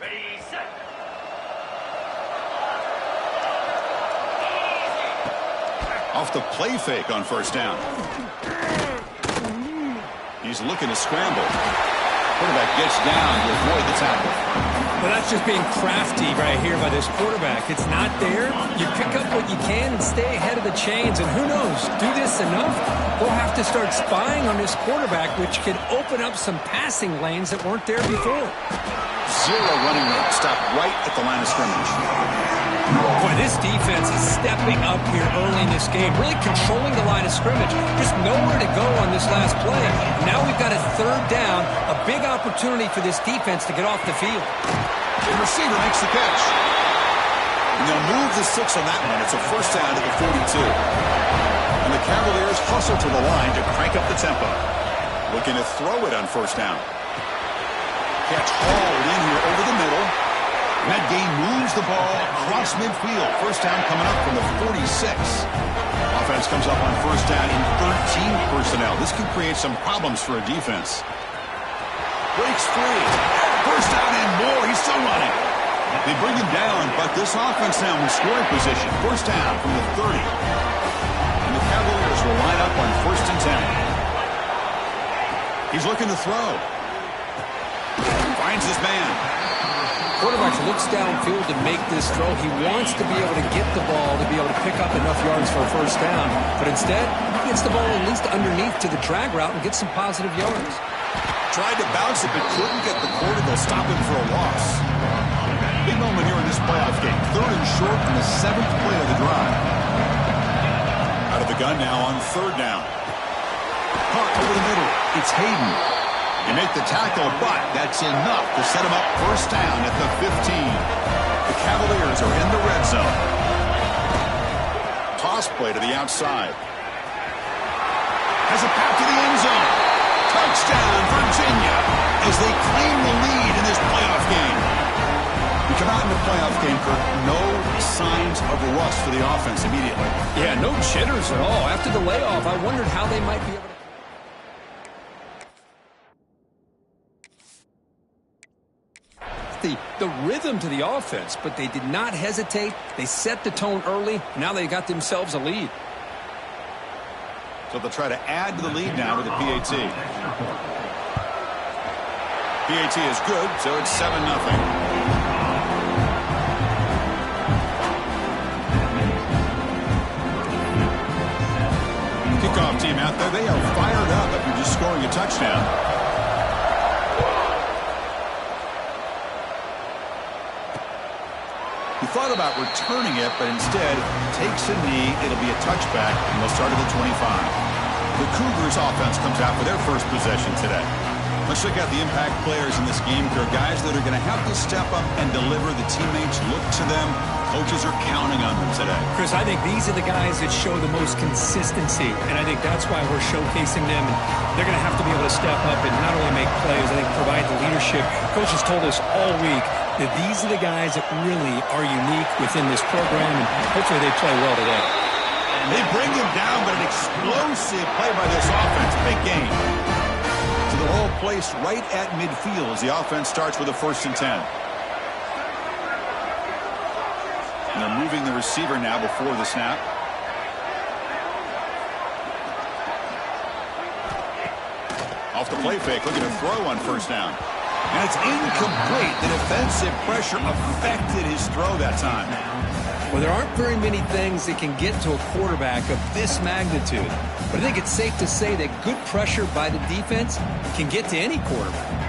Ready, set. Off the play fake on first down. He's looking to scramble. Quarterback gets down to avoid the tackle. Well, that's just being crafty right here by this quarterback. It's not there. You pick up what you can and stay ahead of the chains. And who knows, do this enough, we'll have to start spying on this quarterback, which could open up some passing lanes that weren't there before. Zero running room. Stop right at the line of scrimmage. Boy, this defense is stepping up here early in this game, really controlling the line of scrimmage. Just nowhere to go on this last play. Now we've got a third down, a big opportunity for this defense to get off the field. The receiver makes the catch. And they'll move the 6 on that one. It's a first down at the 42. And the Cavaliers hustle to the line to crank up the tempo. Looking to throw it on first down. Catch hauled in here over the middle. And that game moves the ball across midfield. First down coming up from the 46. Offense comes up on first down in 13 personnel. This can create some problems for a defense. Breaks free. First down and more. He's still running. They bring him down, but this offense now in scoring position. First down from the 30. And the Cavaliers will line up on first and 10. He's looking to throw. Finds his man. Quarterback looks downfield to make this throw. He wants to be able to get the ball to be able to pick up enough yards for a first down. But instead, he gets the ball at least underneath to the drag route and gets some positive yards. Tried to bounce it, but couldn't get the quarter. They'll stop him for a loss. Big moment here in this playoff game. Third and short in the 7th play of the drive. Out of the gun now on third down. Hart over the middle. It's Hayden. They make the tackle, but that's enough to set him up first down at the 15. The Cavaliers are in the red zone. Toss play to the outside. Has a pass to the end zone. Touchdown, Virginia, as they claim the lead in this playoff game. We come out in the playoff game, Kirk. No signs of rust for the offense immediately. Yeah, no jitters at all. After the layoff, I wondered how they might be able to... The rhythm to the offense, but they did not hesitate. They set the tone early. Now they got themselves a lead. So they'll try to add to the lead now with the PAT. PAT is good, so it's 7-0. Kickoff team out there. They are fired up after just scoring a touchdown. He thought about returning it, but instead takes a knee. It'll be a touchback, and they'll start at the 25. The Cougars offense comes out for their first possession today. Let's check out the impact players in this game. They're guys that are going to have to step up and deliver. The teammates look to them. Coaches are counting on them today. Chris, I think these are the guys that show the most consistency, and I think that's why we're showcasing them. And they're going to have to be able to step up and not only make plays, I think provide the leadership. Coaches told us all week that these are the guys that really are unique within this program, and hopefully they play well today. They bring him down, but an explosive play by this offense. Big game. So the whole place right at midfield as the offense starts with a first and 10. And they're moving the receiver now before the snap. Off the play fake, looking to throw on first down. And it's incomplete. The defensive pressure affected his throw that time. Well, there aren't very many things that can get to a quarterback of this magnitude. But I think it's safe to say that good pressure by the defense can get to any quarterback.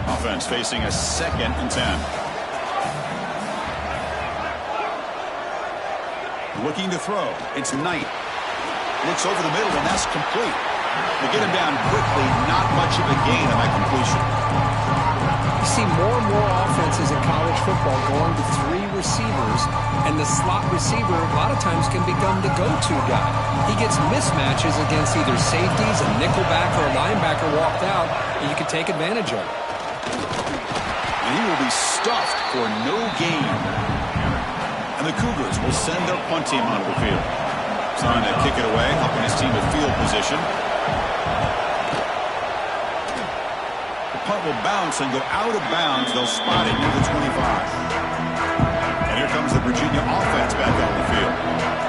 Offense facing a second and 10. Looking to throw. It's Knight. Looks over the middle, and that's complete. They get him down quickly. Not much of a gain on that completion. You see more and more offenses in college football going to 3 receivers, and the slot receiver a lot of times can become the go-to guy. He gets mismatches against either safeties, a nickelback, or a linebacker walked out, and you can take advantage of it. And he will be stuffed for no gain. And the Cougars will send their punt team onto the field. Trying to kick it away, helping his team with field position. The punt will bounce and go out of bounds. They'll spot it near the 25. And here comes the Virginia offense back on the field.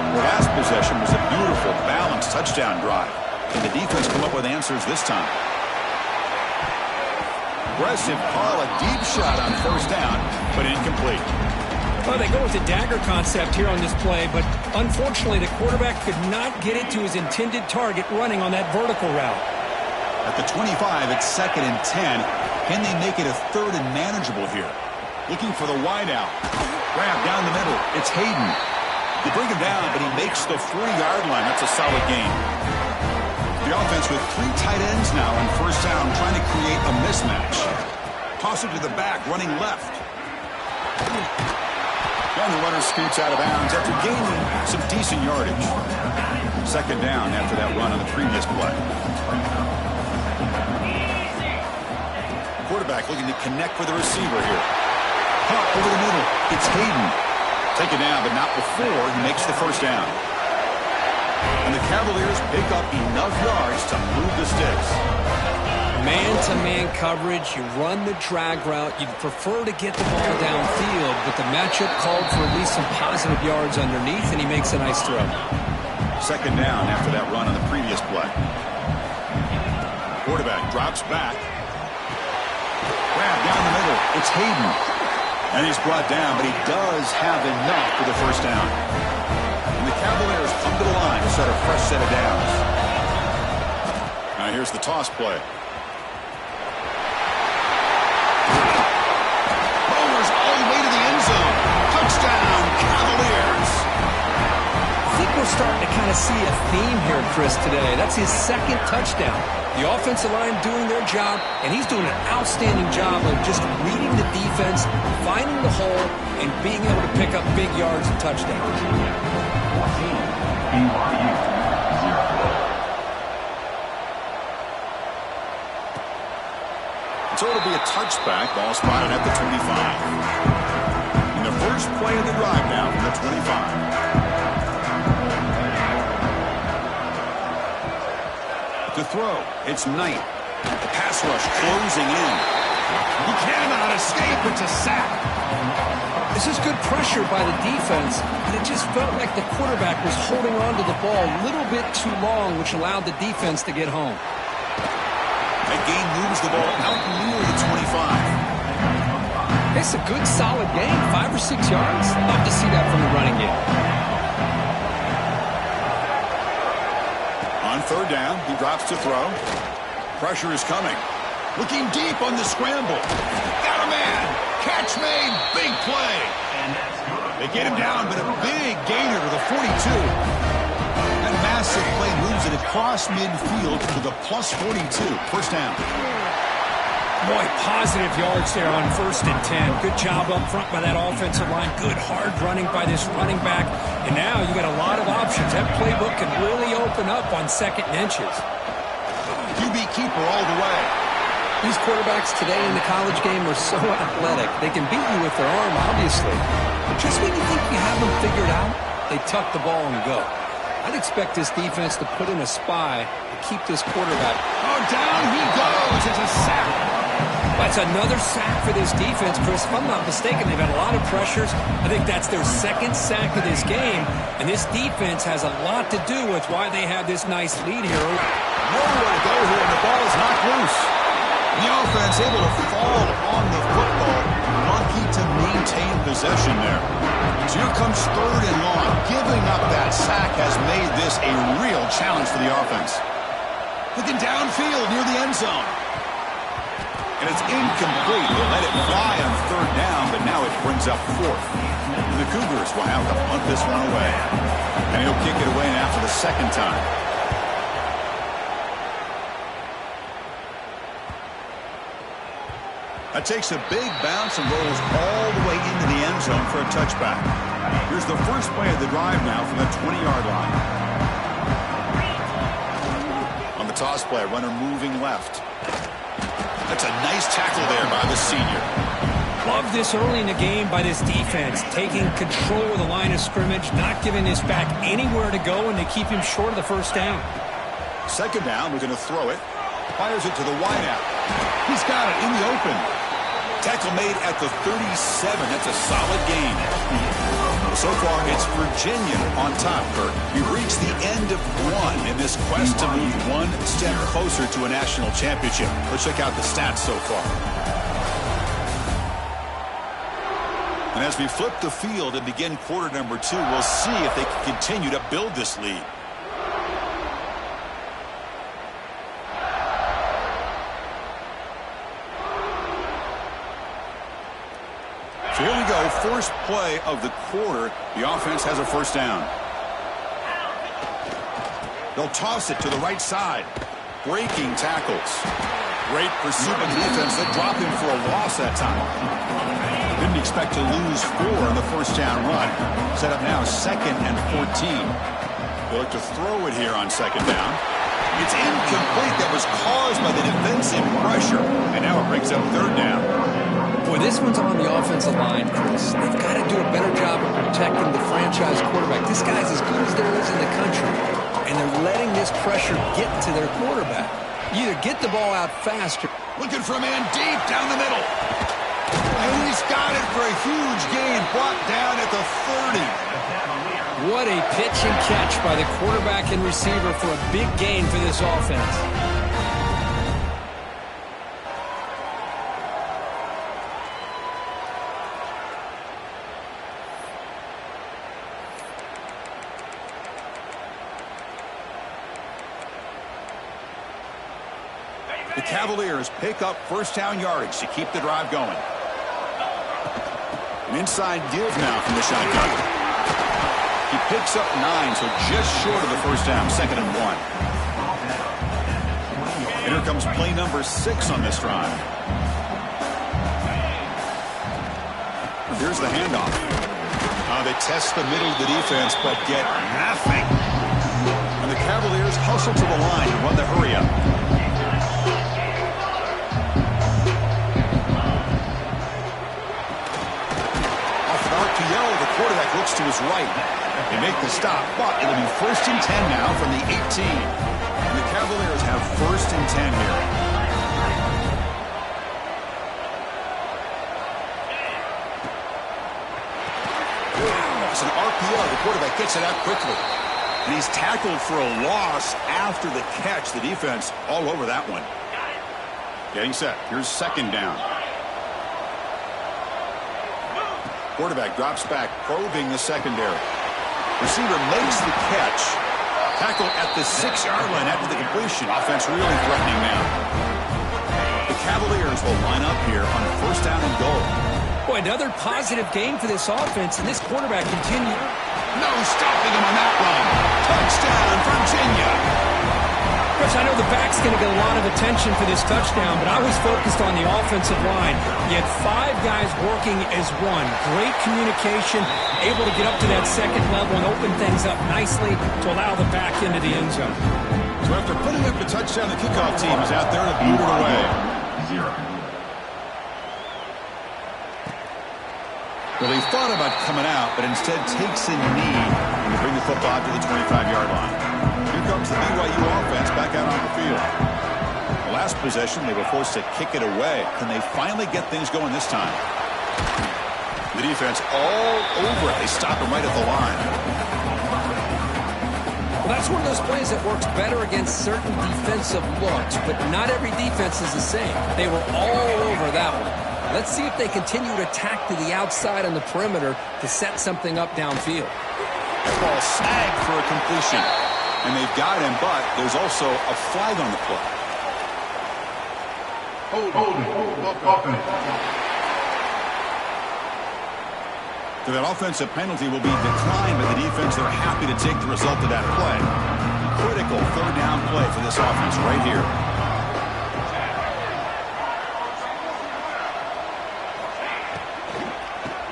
The last possession was a beautiful, balanced touchdown drive. Can the defense come up with answers this time? Aggressive call, a deep shot on first down, but incomplete. Well, they go with the dagger concept here on this play, but unfortunately the quarterback could not get it to his intended target running on that vertical route. At the 25, it's 2nd and 10. Can they make it a 3rd and manageable here? Looking for the wideout. Grab down the middle. It's Hayden. They bring him down, but he makes the 40-yard line. That's a solid gain. The offense with 3 tight ends now on first down, trying to create a mismatch. Toss it to the back, running left. And the runner scoots out of bounds after gaining some decent yardage. 2nd down after that run on the previous play. Quarterback looking to connect with the receiver here. Caught over the middle. It's Hayden. Taken down, but not before he makes the first down. And the Cavaliers pick up enough yards to move the sticks. Man-to-man coverage, you run the drag route. You'd prefer to get the ball downfield, but the matchup called for at least some positive yards underneath, and he makes a nice throw. 2nd down after that run on the previous play. Quarterback drops back. Grab down the middle. It's Hayden. And he's brought down, but he does have enough for the first down. And the Cavaliers come to the line to start a fresh set of downs. Now here's the toss play. Bowler's all the way to the end zone. Touchdown, Cavaliers. I think we're starting to kind of see a theme here, Chris, today. That's his 2nd touchdown. The offensive line doing their job, and he's doing an outstanding job of just reading the defense, finding the hole, and being able to pick up big yards and touchdowns. So it'll be a touchback, ball spotted at the 25. And the first play of the drive now from the 25. To throw, it's Knight. The pass rush closing in. He cannot escape. It's a sack. This is good pressure by the defense, but it just felt like the quarterback was holding on to the ball a little bit too long, which allowed the defense to get home. That gain moves the ball out near the 25. It's a good, solid gain, 5 or 6 yards. Love to see that from the running game. On 3rd down, he drops to throw. Pressure is coming. Looking deep on the scramble. Got a man. Catch made. Big play. They get him down, but a big gainer to the 42. That massive play moves it across midfield to the plus 42. First down. Boy, positive yards there on 1st and 10. Good job up front by that offensive line. Good hard running by this running back. And now you got a lot of options. That playbook can really open up on 2nd and inches. QB keeper all the way. These quarterbacks today in the college game are so athletic. They can beat you with their arm, obviously. But just when you think you have them figured out, they tuck the ball and go. I'd expect this defense to put in a spy to keep this quarterback. Oh, down he goes. It's a sack. That's another sack for this defense, Chris. If I'm not mistaken, they've had a lot of pressures. I think that's their 2nd sack of this game. And this defense has a lot to do with why they have this nice lead here. Nowhere to go here, and the ball is knocked loose. The offense able to fall on the football. Lucky to maintain possession there. So here comes 3rd and long. Giving up that sack has made this a real challenge for the offense. Looking downfield near the end zone. And it's incomplete. They let it fly on 3rd down, but now it brings up 4th. The Cougars will have to punt this one away. And he'll kick it away now for the 2nd time. That takes a big bounce and rolls all the way into the end zone for a touchback. Here's the first play of the drive now from the 20-yard line. On the toss play, runner moving left. That's a nice tackle there by the senior. Love this early in the game by this defense, taking control of the line of scrimmage, not giving this back anywhere to go, and they keep him short of the first down. 2nd down, we're going to throw it. Fires it to the wideout. He's got it in the open. Tackle made at the 37. That's a solid gain. So far, it's Virginia on top, Kurt. We've reached the end of one in this quest to move one step closer to a national championship. Let's check out the stats so far. And as we flip the field and begin quarter number 2, we'll see if they can continue to build this lead. So here we go, first play of the quarter. The offense has a first down. They'll toss it to the right side. Breaking tackles. Great pursuit of the defense. They drop him for a loss that time. Didn't expect to lose 4 on the first down run. Set up now 2nd and 14. They look to throw it here on 2nd down. It's incomplete. That was caused by the defensive pressure. And now it brings up 3rd down. Boy, this one's on the offensive line, Chris. They've got to do a better job of protecting the franchise quarterback. This guy's as good as there is in the country, and they're letting this pressure get to their quarterback. You either get the ball out faster. Looking for a man deep down the middle. And he's got it for a huge gain, brought down at the 30. What a pitch and catch by the quarterback and receiver for a big gain for this offense. The Cavaliers pick up first down yardage to keep the drive going. An inside give now from the shotgun. He picks up 9, so just short of the first down, 2nd and 1. And here comes play number 6 on this drive. Here's the handoff. They test the middle of the defense, but get nothing. And the Cavaliers hustle to the line and run the hurry up. The quarterback looks to his right. They make the stop, but it'll be 1st and 10 now from the 18. And the Cavaliers have 1st and 10 here. It's an RPO. The quarterback gets it out quickly. And he's tackled for a loss after the catch. The defense all over that one. Getting set. Here's 2nd down. Quarterback drops back, probing the secondary. Receiver makes the catch. Tackle at the 6-yard line after the completion. Offense really threatening now. The Cavaliers will line up here on 1st down and goal. Boy, another positive game for this offense, and this quarterback continued. No stopping him on that run. Touchdown, Virginia. Chris, I know the back's going to get a lot of attention for this touchdown, but I was focused on the offensive line. You had 5 guys working as one. Great communication, able to get up to that 2nd level and open things up nicely to allow the back into the end zone. So after putting up the touchdown, the kickoff team is out there to boot it away. Well, he thought about coming out, but instead takes a knee and bring the football to the 25-yard line. Here comes the BYU offense back out on the field. The last possession, they were forced to kick it away. Can they finally get things going this time? The defense all over it. They stop him right at the line. Well, that's one of those plays that works better against certain defensive looks, but not every defense is the same. They were all over that one. Let's see if they continue to attack to the outside on the perimeter to set something up downfield. That ball snagged for a completion. And they've got him, but there's also a flag on the play. So that offensive penalty will be declined by the defense. They're happy to take the result of that play. Critical 3rd down play for this offense right here.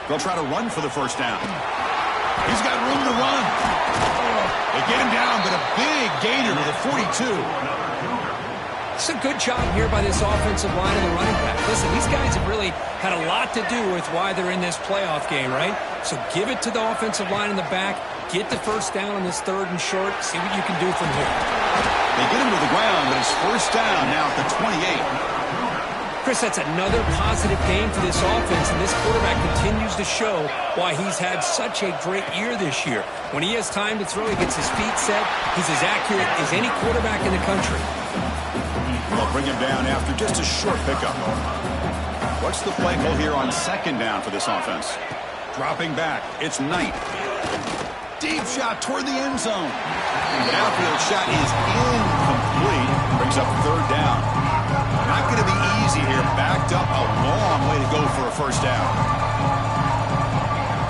They'll try to run for the 1st down. He's got room to run. They get him down, but a big gainer to the 42. It's a good job here by this offensive line and the running back. Listen, these guys have really had a lot to do with why they're in this playoff game, right? So give it to the offensive line in the back. Get the 1st down on this 3rd and short. See what you can do from here. They get him to the ground, but it's 1st down now at the 28. Chris, that's another positive game for this offense, and this quarterback continues to show why he's had such a great year this year. When he has time to throw, he gets his feet set. He's as accurate as any quarterback in the country. They'll bring him down after just a short pickup. What's the play call here on second down for this offense? Dropping back, it's Knight. Deep shot toward the end zone. The outfield shot is incomplete. Brings up third down. Not going to be easy here. Backed up a long way to go for a first down.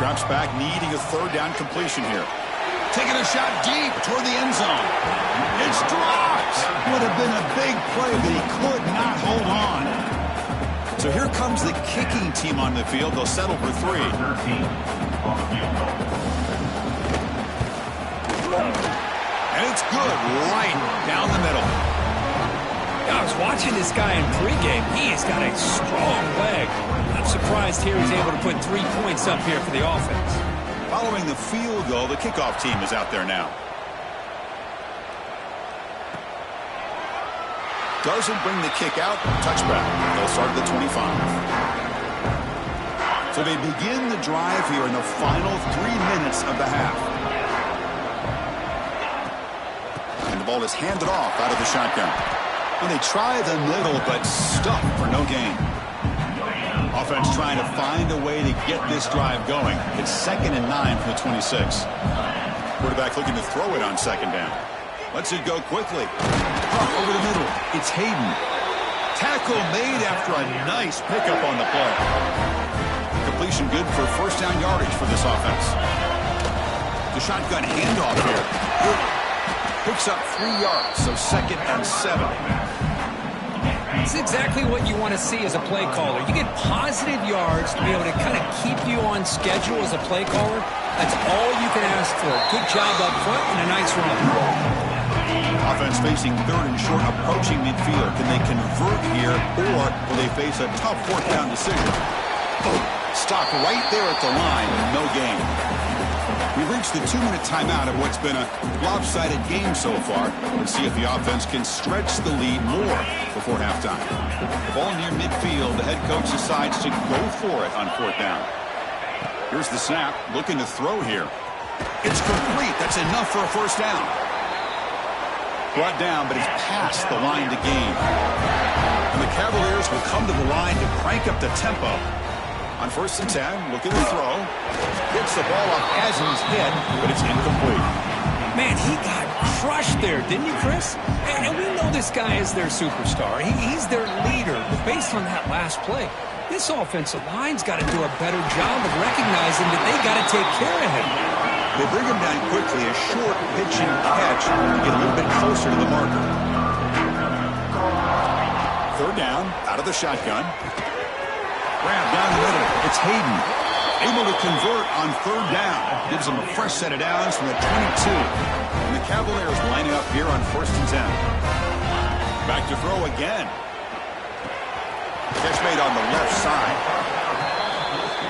Drops back, needing a third down completion here. Taking a shot deep toward the end zone. It's dropped. Would have been a big play, but he could not hold on. So here comes the kicking team on the field. They'll settle for 3. And it's good right down the middle. I was watching this guy in pregame. He has got a strong leg. I'm surprised here he's able to put 3 points up here for the offense. Following the field goal, the kickoff team is out there now. Doesn't bring the kick out. Touchback. They'll start at the 25. So they begin the drive here in the final 3 minutes of the half. And the ball is handed off out of the shotgun. And they try the middle, but stuck for no gain. Offense trying to find a way to get this drive going. It's 2nd and 9 from the 26. Quarterback looking to throw it on second down. Lets it go quickly. Over the middle. It's Hayden. Tackle made after a nice pickup on the play. Completion good for first down yardage for this offense. The shotgun handoff here. Picks up 3 yards, so 2nd and 7. It's exactly what you want to see as a play caller. You get positive yards to be able to kind of keep you on schedule as a play caller. That's all you can ask for. Good job up front and a nice run. Offense facing 3rd and short, approaching midfield. Can they convert here, or will they face a tough 4th down decision? Stop right there at the line, no gain. We've reached the 2-minute timeout of what's been a lopsided game so far. Let's see if the offense can stretch the lead more before halftime. The ball near midfield, the head coach decides to go for it on 4th down. Here's the snap, looking to throw here. It's complete. That's enough for a first down. Brought down, but it's past the line to gain. And the Cavaliers will come to the line to crank up the tempo. On 1st and 10, looking to throw. Gets the ball up as he's hit, but it's incomplete. Man, he got crushed there, didn't you, Chris? And we know this guy is their superstar. He's their leader. But based on that last play, this offensive line's got to do a better job of recognizing that they got to take care of him. They bring him down quickly, a short pitch and catch to get a little bit closer to the marker. 3rd down, out of the shotgun. Grab down the middle. It's Hayden. Able to convert on 3rd down. Gives them a fresh set of downs from the 22. And the Cavaliers lining up here on 1st and 10. Back to throw again. Catch made on the left side.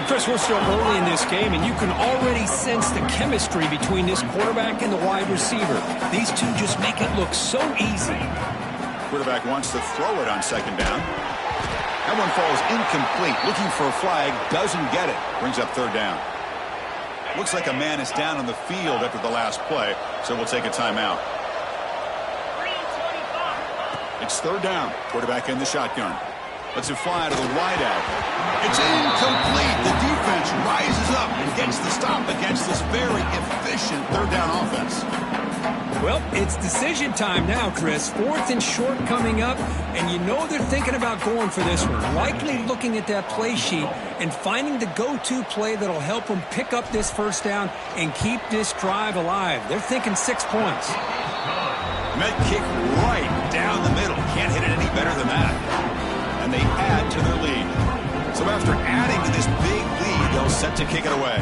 Chris, we're still early in this game, and you can already sense the chemistry between this quarterback and the wide receiver. These two just make it look so easy. Quarterback wants to throw it on 2nd down. That one falls incomplete. Looking for a flag. Doesn't get it. Brings up 3rd down. Looks like a man is down on the field after the last play, so we'll take a timeout. It's 3rd down. Quarterback in the shotgun. Lets it fly to the wideout. It's incomplete. The defense rises up and gets the stop against this very efficient 3rd down offense. Well, it's decision time now, Chris. 4th and short coming up, and you know they're thinking about going for this one. Likely looking at that play sheet and finding the go-to play that'll help them pick up this first down and keep this drive alive. They're thinking 6 points. Met kick right down the middle. Can't hit it any better than that. And they add to their lead. So after adding to this big lead, they'll set to kick it away.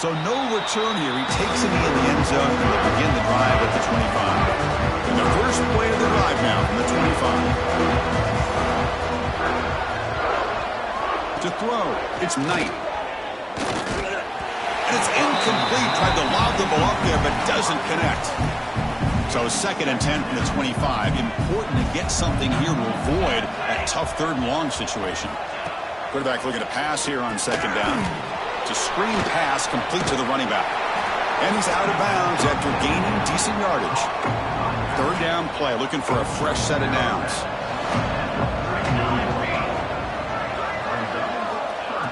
So no return here. He takes it in the end zone, and they'll begin the drive at the 25. And the first play of the drive now from the 25. To throw, it's Knight. And it's incomplete. Incomplete. Tried to lob the ball up there, but doesn't connect. So 2nd and 10 from the 25. Important to get something here to avoid that tough 3rd and long situation. Quarterback looking to pass here on 2nd down. It's a screen pass complete to the running back. And he's out of bounds after gaining decent yardage. 3rd down play, looking for a fresh set of downs.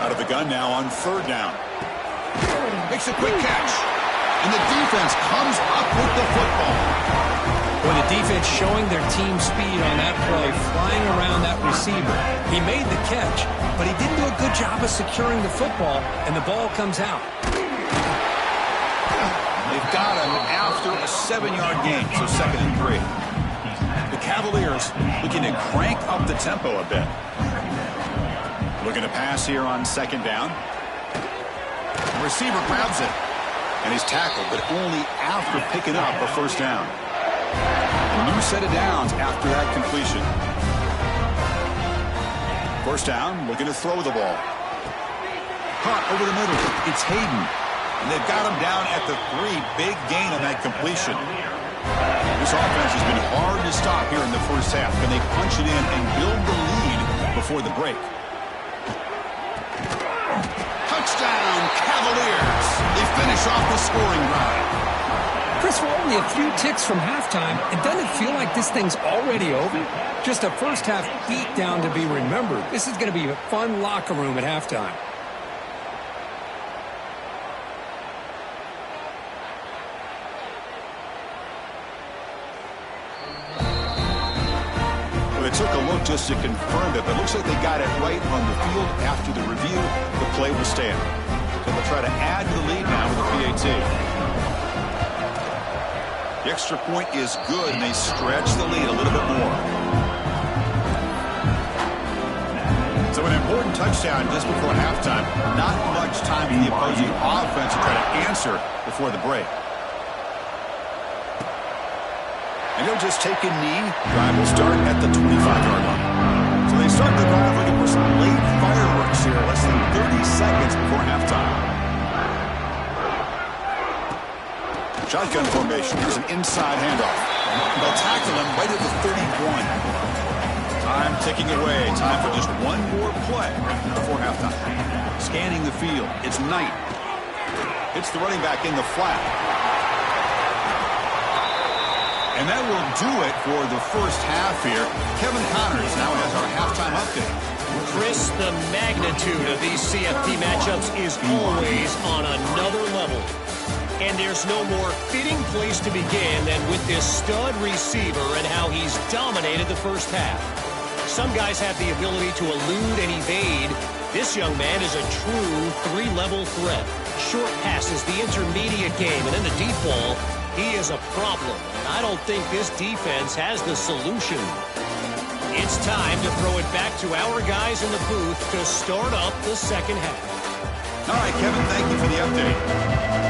Out of the gun now on 3rd down. Makes a quick catch. And the defense comes up with the football. Well, the defense showing their team speed on that play, flying around that receiver. He made the catch, but he didn't do a good job of securing the football, and the ball comes out. They've got him after a 7-yard gain, so 2nd and 3. The Cavaliers looking to crank up the tempo a bit. Looking to pass here on 2nd down. The receiver grabs it, and he's tackled, but only after picking up a 1st down. A new set of downs after that completion. 1st down, looking to throw the ball. Caught over the middle. It's Hayden. And they've got him down at the 3. Big gain on that completion. This offense has been hard to stop here in the 1st half. Can they punch it in and build the lead before the break? Touchdown, Cavaliers. They finish off the scoring drive. Chris, we're only a few ticks from halftime, and doesn't it feel like this thing's already over? Just a 1st half beatdown to be remembered. This is going to be a fun locker room at halftime. Took a look just to confirm it, but it looks like they got it right on the field. After the review, the play will stand. So they'll try to add to the lead now with a PAT. The extra point is good, and they stretch the lead a little bit more. So an important touchdown just before halftime. Not much time for the opposing offense to try to answer before the break. And he'll just take a knee. Drive will start at the 25-yard line. So they start the drive looking for some late fireworks here. Less than 30 seconds before halftime. Shotgun formation. Here's an inside handoff. They'll tackle him right at the 31. Time ticking away. Time for just one more play before halftime. Scanning the field. It's Knight. Hits the running back in the flat. And that will do it for the 1st half here. Kevin Connors now has our halftime update. Chris, the magnitude of these CFP matchups is always on another level. And there's no more fitting place to begin than with this stud receiver and how he's dominated the 1st half. Some guys have the ability to elude and evade. This young man is a true 3-level threat. Short passes, the intermediate game, and then the deep ball. He is a problem, and I don't think this defense has the solution. It's time to throw it back to our guys in the booth to start up the 2nd half. All right, Kevin, thank you for the update.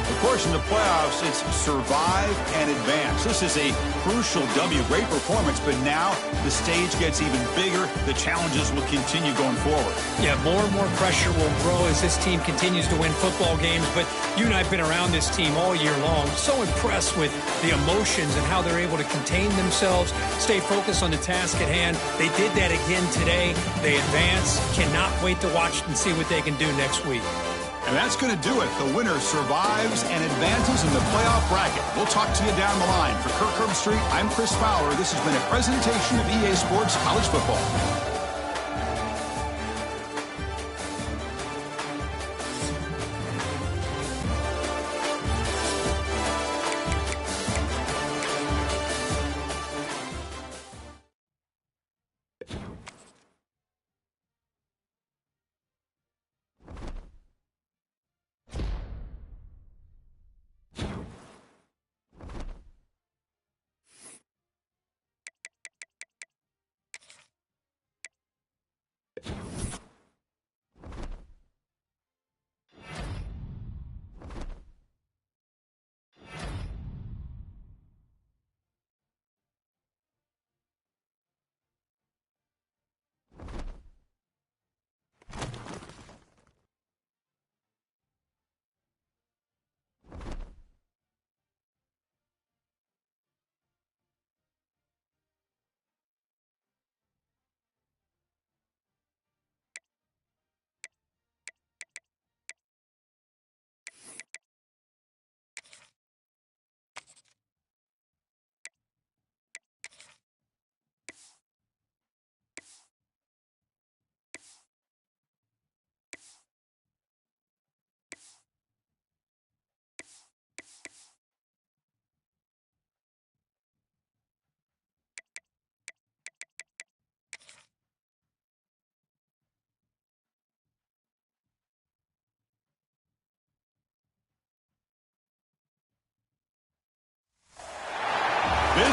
Of course, in the playoffs, it's survive and advance. This is a crucial W. Great performance, but now the stage gets even bigger. The challenges will continue going forward. Yeah, more and more pressure will grow as this team continues to win football games. But you and I have been around this team all year long. So impressed with the emotions and how they're able to contain themselves, stay focused on the task at hand. They did that again today. They advance. Cannot wait to watch and see what they can do next week. And that's going to do it. The winner survives and advances in the playoff bracket. We'll talk to you down the line. For Kirk Herbstreit, I'm Chris Fowler. This has been a presentation of EA Sports College Football.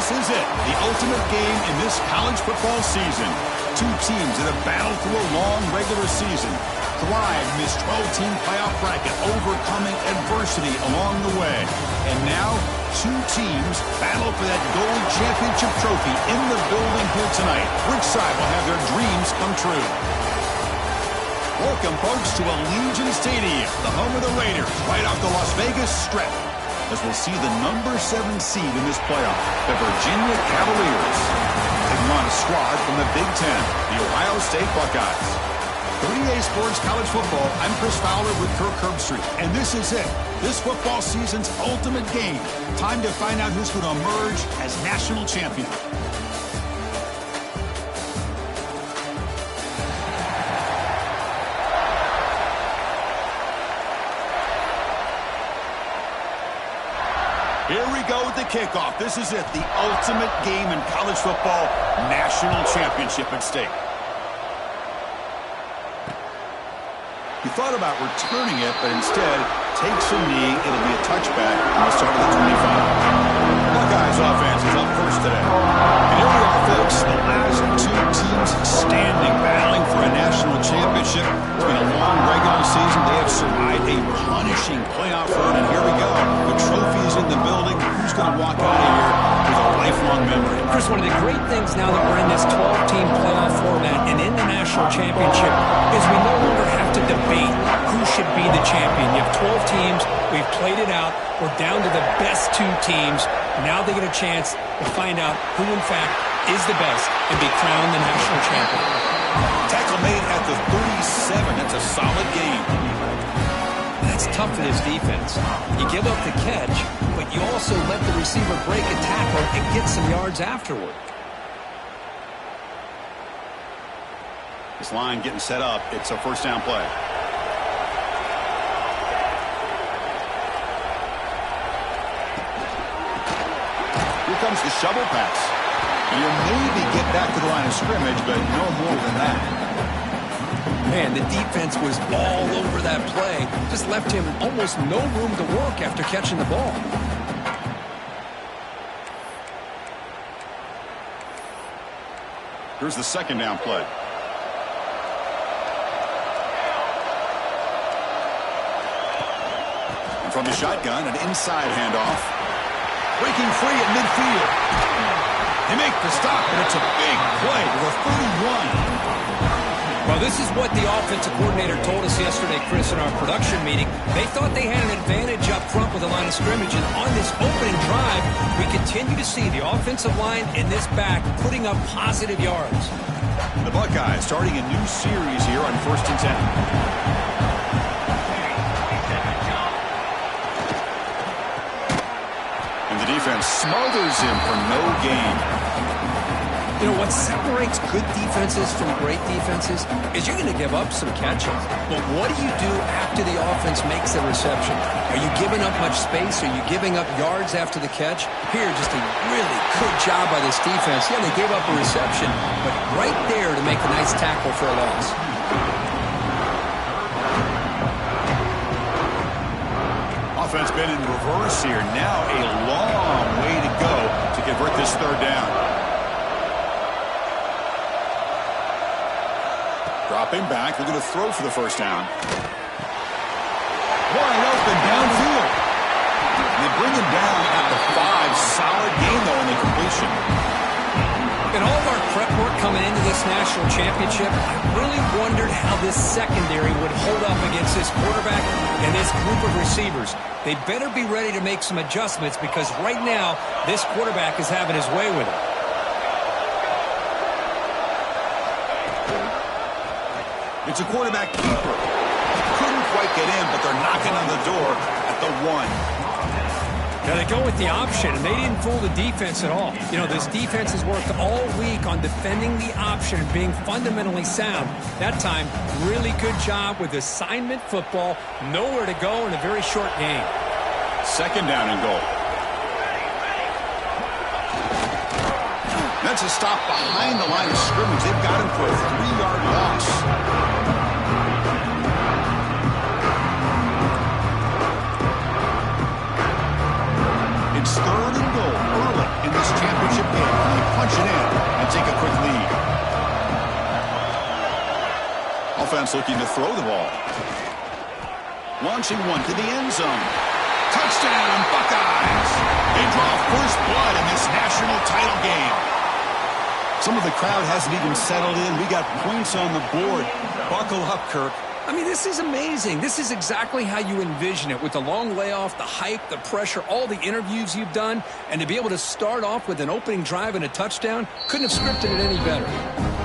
This is it, the ultimate game in this college football season. Two teams that have battled through a long regular season, thrived in this 12-team playoff bracket, overcoming adversity along the way. And now, two teams battle for that gold championship trophy in the building here tonight. Which side will have their dreams come true? Welcome, folks, to Allegiant Stadium, the home of the Raiders, right off the Las Vegas Strip, as we'll see the number 7 seed in this playoff, the Virginia Cavaliers, taking on a squad from the Big Ten, the Ohio State Buckeyes. 3A Sports College Football, I'm Chris Fowler with Kirk Herbstreit, and this is it, this football season's ultimate game. Time to find out who's going to emerge as national champion. Here we go with the kickoff. This is it, the ultimate game in college football, national championship at stake. He thought about returning it, but instead takes a knee. It'll be a touchback on the start of the 25. Buckeyes offense is up first today. And here we are, folks, the last two teams standing, battling for a national championship. It's been a long regular season. They have survived a punishing playoff run, and here we go. The trophy is in the building. Who's going to walk out of here with a lifelong memory? Chris, one of the great things now that we're in this 12-team playoff format and in the national championship is we no longer have to debate who should be the champion. You have 12 teams. We've played it out. We're down to the best two teams. Now they get a chance to find out who, in fact, is the best and be crowned the national champion. Tackle made at the 37. That's a solid game. That's tough for this defense. You give up the catch, but you also let the receiver break a tackle and get some yards afterward. This line getting set up. It's a first down play. Here comes the shovel pass. You'll maybe get back to the line of scrimmage, but no more than that. Man, the defense was all over that play. Just left him almost no room to work after catching the ball. Here's the second down play. And from the shotgun, an inside handoff. Breaking free at midfield. They make the stop, and it's a big play to the 31. Well, this is what the offensive coordinator told us yesterday, Chris, in our production meeting. They thought they had an advantage up front with the line of scrimmage, and on this opening drive, we continue to see the offensive line and this back putting up positive yards. The Buckeyes starting a new series here on 1st and 10. And the defense smothers him for no gain. You know, what separates good defenses from great defenses is you're going to give up some catches. But what do you do after the offense makes the reception? Are you giving up much space? Are you giving up yards after the catch? Here, just a really good job by this defense. Yeah, they gave up a reception, but right there to make a nice tackle for a loss. Offense been in reverse here. Now a long way to go to convert this third down. Dropping back, they're going to throw for the first down. Wide open downfield. They bring him down at the 5. Solid gain, though, in the completion. In all of our prep work coming into this national championship, I really wondered how this secondary would hold up against this quarterback and this group of receivers. They better be ready to make some adjustments because right now, this quarterback is having his way with it. It's a quarterback keeper. Couldn't quite get in, but they're knocking on the door at the 1. Now they go with the option, and they didn't fool the defense at all. You know, this defense has worked all week on defending the option and being fundamentally sound. That time, really good job with assignment football. Nowhere to go in a very short game. Second down and goal. That's a stop behind the line of scrimmage. They've got him for a 3-yard loss. It's 3rd and goal early in this championship Offense looking to throw the ball. Launching one to the end zone. Touchdown, Buckeyes! They draw first blood in this national title game. Some of the crowd hasn't even settled in. We got points on the board. Buckle up, Kirk. I mean, this is amazing. This is exactly how you envision it, with the long layoff, the hype, the pressure, all the interviews you've done, and to be able to start off with an opening drive and a touchdown, couldn't have scripted it any better.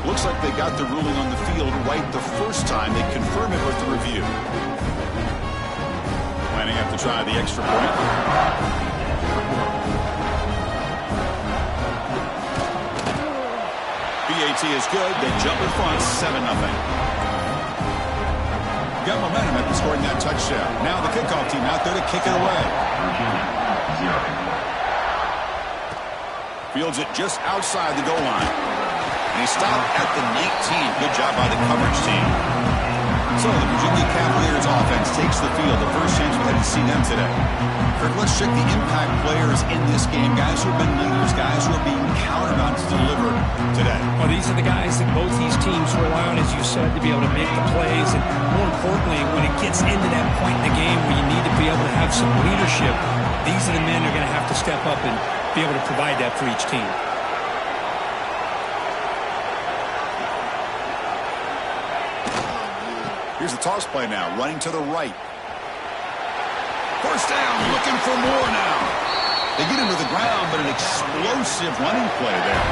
Looks like they got the ruling on the field right the first time. They confirm it with the review. Planning up to try the extra point. BAT is good. They jump in front, 7-0. Got momentum after scoring that touchdown. Now the kickoff team out there to kick it away. Fields it just outside the goal line. And he stopped at the 19. Good job by the coverage team. So the Virginia Cavaliers offense takes the field. The first chance we had to see them today. Kirk, let's check the impact players in this game. Guys who have been leaders, guys who are being counted on to deliver today. Well, these are the guys that both these teams rely on, as you said, to be able to make the plays. And more importantly, when it gets into that point in the game where you need to be able to have some leadership, these are the men who are going to have to step up and be able to provide that for each team. Here's the toss play now, running to the right. First down, looking for more now. They get him to the ground, but an explosive running play there.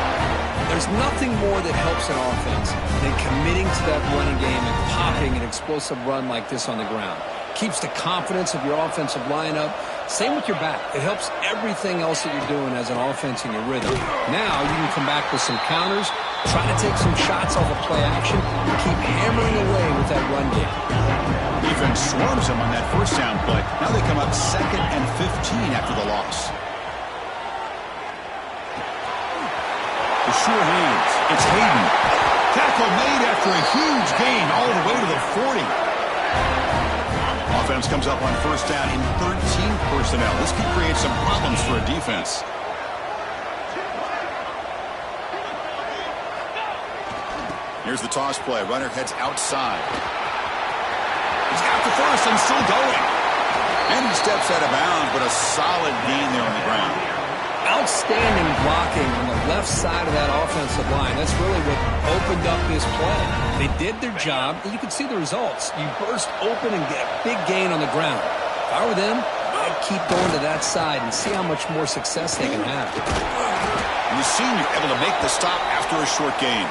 There's nothing more that helps an offense than committing to that running game and popping an explosive run like this on the ground. Keeps the confidence of your offensive lineup. Same with your back. It helps everything else that you're doing as an offense in your rhythm. Now you can come back with some counters, try to take some shots off of play action, and keep hammering away with that run game. Defense swarms him on that first down play. Now they come up 2nd and 15 after the loss. The sure hands. It's Hayden. Tackle made after a huge gain all the way to the 40. Offense comes up on first down in 13 personnel. This could create some problems for a defense. Here's the toss play. Runner heads outside. He's got the first and still going. And he steps out of bounds, but a solid gain there on the ground. Outstanding blocking on the left side of that offensive line. That's really what opened up this play. They did their job, and you can see the results. You burst open and get a big gain on the ground. If I were them, I'd keep going to that side and see how much more success they can have. And the senior able to make the stop after a short gain.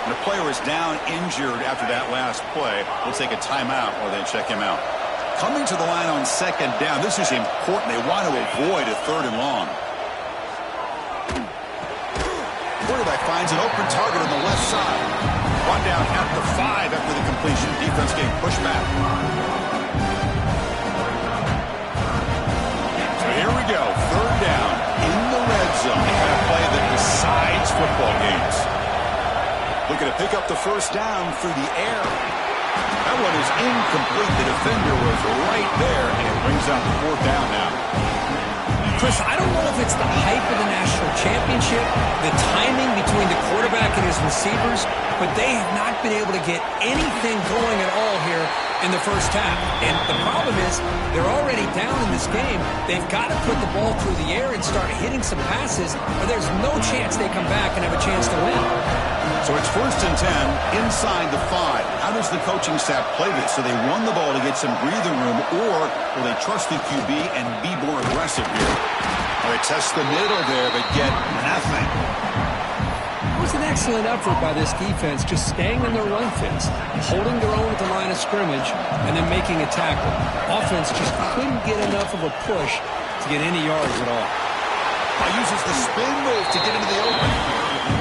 When a player is down injured after that last play, they'll take a timeout or they check him out. Coming to the line on second down, this is important. They want to avoid a 3rd and long. Quarterback finds an open target on the left side. One down at the 5 after the completion. Defense getting pushed back. So here we go. 3rd down in the red zone. They had a play that decides football games. Looking to pick up the first down through the air. That one is incomplete. The defender was right there, and it brings out the 4th down now. Chris, I don't know if it's the hype of the national championship, the timing between the quarterback and his receivers, but they have not been able to get anything going at all here in the first half. And the problem is they're already down in this game. They've got to put the ball through the air and start hitting some passes, or there's no chance they come back and have a chance to win. So it's 1st and 10 inside the 5. How does the coaching staff play this? So they run the ball to get some breathing room, or will they trust the QB and be more aggressive here? Well, they test the middle there, but get nothing. It was an excellent effort by this defense, just staying in their run fence, holding their own at the line of scrimmage, and then making a tackle. Offense just couldn't get enough of a push to get any yards at all. Uses the spin move to get into the open.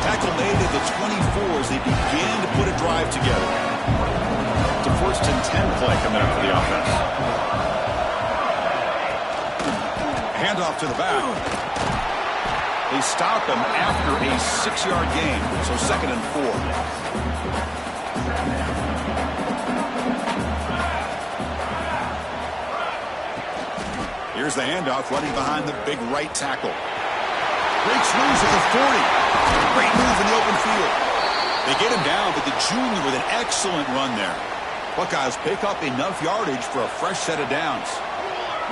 Tackle made at the 24 as they began to put a drive together. It's a 1st and 10 play coming up for the offense. Handoff to the back. They stop him after a 6-yard gain, so 2nd and 4. Here's the handoff, running behind the big right tackle. Breaks loose at the 40. Great move in the open field. They get him down, but the junior with an excellent run there. Buckeyes pick up enough yardage for a fresh set of downs.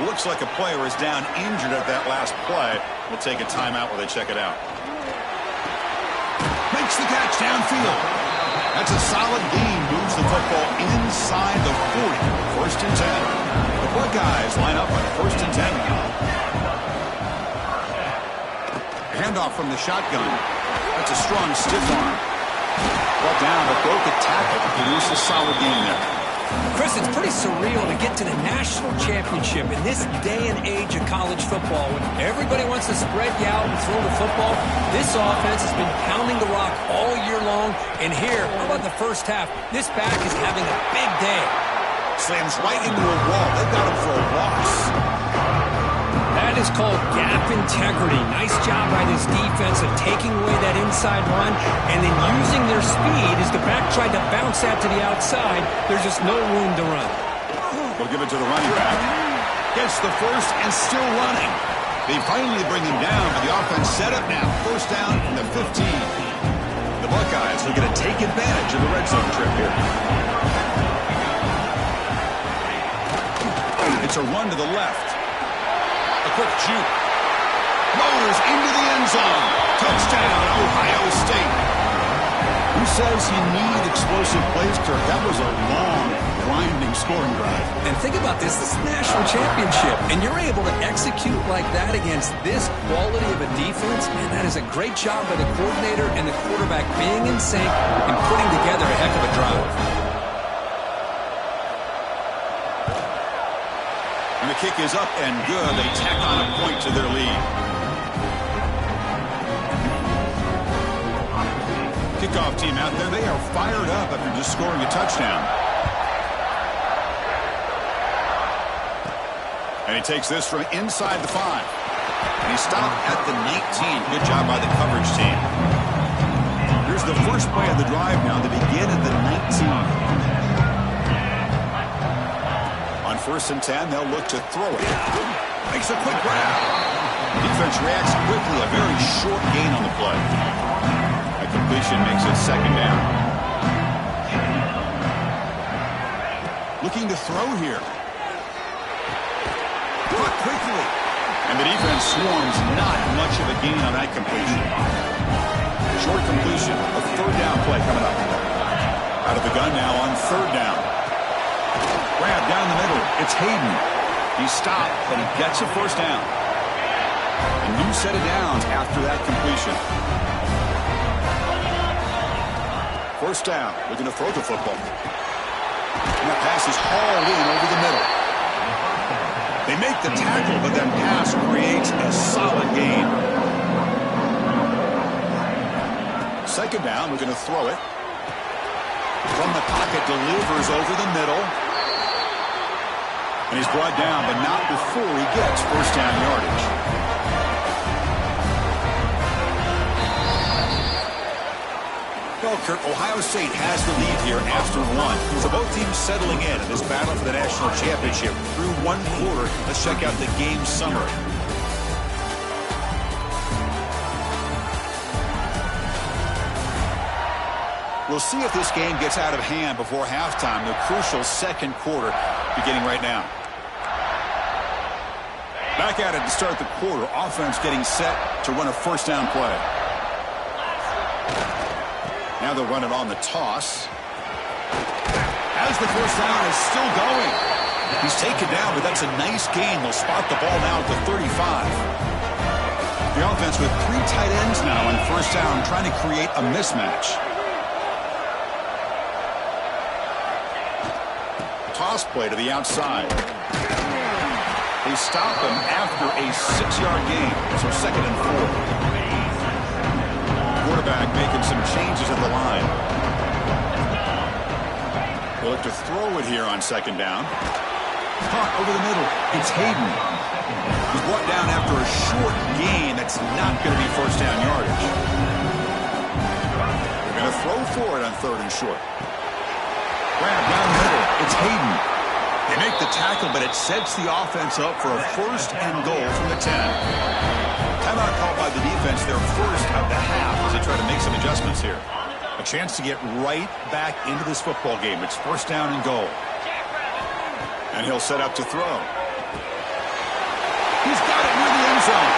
Looks like a player is down injured at that last play. We'll take a timeout while they check it out. Makes the catch downfield. That's a solid gain. Moves the football inside the 40. First and 10. The Buckeyes line up on first and 10 now. Handoff from the shotgun. That's a strong stiff arm. Brought down, but broke a tackle to produce a solid game there. Chris, it's pretty surreal to get to the national championship in this day and age of college football when everybody wants to spread you out and throw the football. This offense has been pounding the rock all year long. And here, how about the first half? This back is having a big day. Slams right into a wall. They've got him for a loss. That is called gap integrity. Nice job by this defense of taking away that inside run and then using their speed as the back tried to bounce that to the outside. There's just no room to run. We'll give it to the running back. Gets the first and still running. They finally bring him down, but the offense set up now. First down from the 15. The Buckeyes are going to take advantage of the red zone trip here. It's a run to the left. A quick juke. Motors into the end zone. Touchdown, Ohio State. Who says you need explosive plays, Kirk? That was a long, grinding scoring drive. And think about this. This is a national championship, and you're able to execute like that against this quality of a defense, and that is a great job by the coordinator and the quarterback being in sync and putting together a heck of a drive. And the kick is up and good. They tack on a point to their lead. Kickoff team out there, they are fired up after just scoring a touchdown. And he takes this from inside the 5. And he stopped at the 19. Good job by the coverage team. Here's the first play of the drive now. They begin at the 19. On first and 10, they'll look to throw it. Makes a quick grab. Defense reacts quickly. A very short gain on the play. A completion makes it second down. Looking to throw here. Caught quickly. And the defense swarms. Not much of a gain on that completion. Short completion. A third down play coming up. Out of the gun now on third down. Grab down the middle. It's Hayden. He stopped, but he gets a first down. A new set of downs after that completion. First down. Looking to throw the football. And that pass is hauled in over the middle. They make the tackle, but that pass creates a solid gain. Second down. We're going to throw it. From the pocket, delivers over the middle. And he's brought down, but not before he gets first down yardage. Well, Kirk, Ohio State has the lead here after one. So both teams settling in this battle for the national championship through one quarter. Let's check out the game summary. We'll see if this game gets out of hand before halftime. The crucial second quarter beginning right now. Back at it to start the quarter. Offense getting set to run a first down play. Now they'll run it on the toss. As the first down is still going. He's taken down, but that's a nice gain. They'll spot the ball now at the 35. The offense with 3 tight ends now on first down, trying to create a mismatch. Toss play to the outside. They stop him after a 6-yard gain, so second and 4. Quarterback making some changes at the line. They'll look to throw it here on second down. Caught over the middle. It's Hayden. He's brought down after a short gain. That's not going to be first down yardage. They're going to throw for it on third and short. Grab down the middle. It's Hayden. They make the tackle, but it sets the offense up for a first and goal from the 10. Timeout called by the defense, their first of the half, as they try to make some adjustments here. A chance to get right back into this football game. It's first down and goal. And he'll set up to throw. He's got it near the end zone.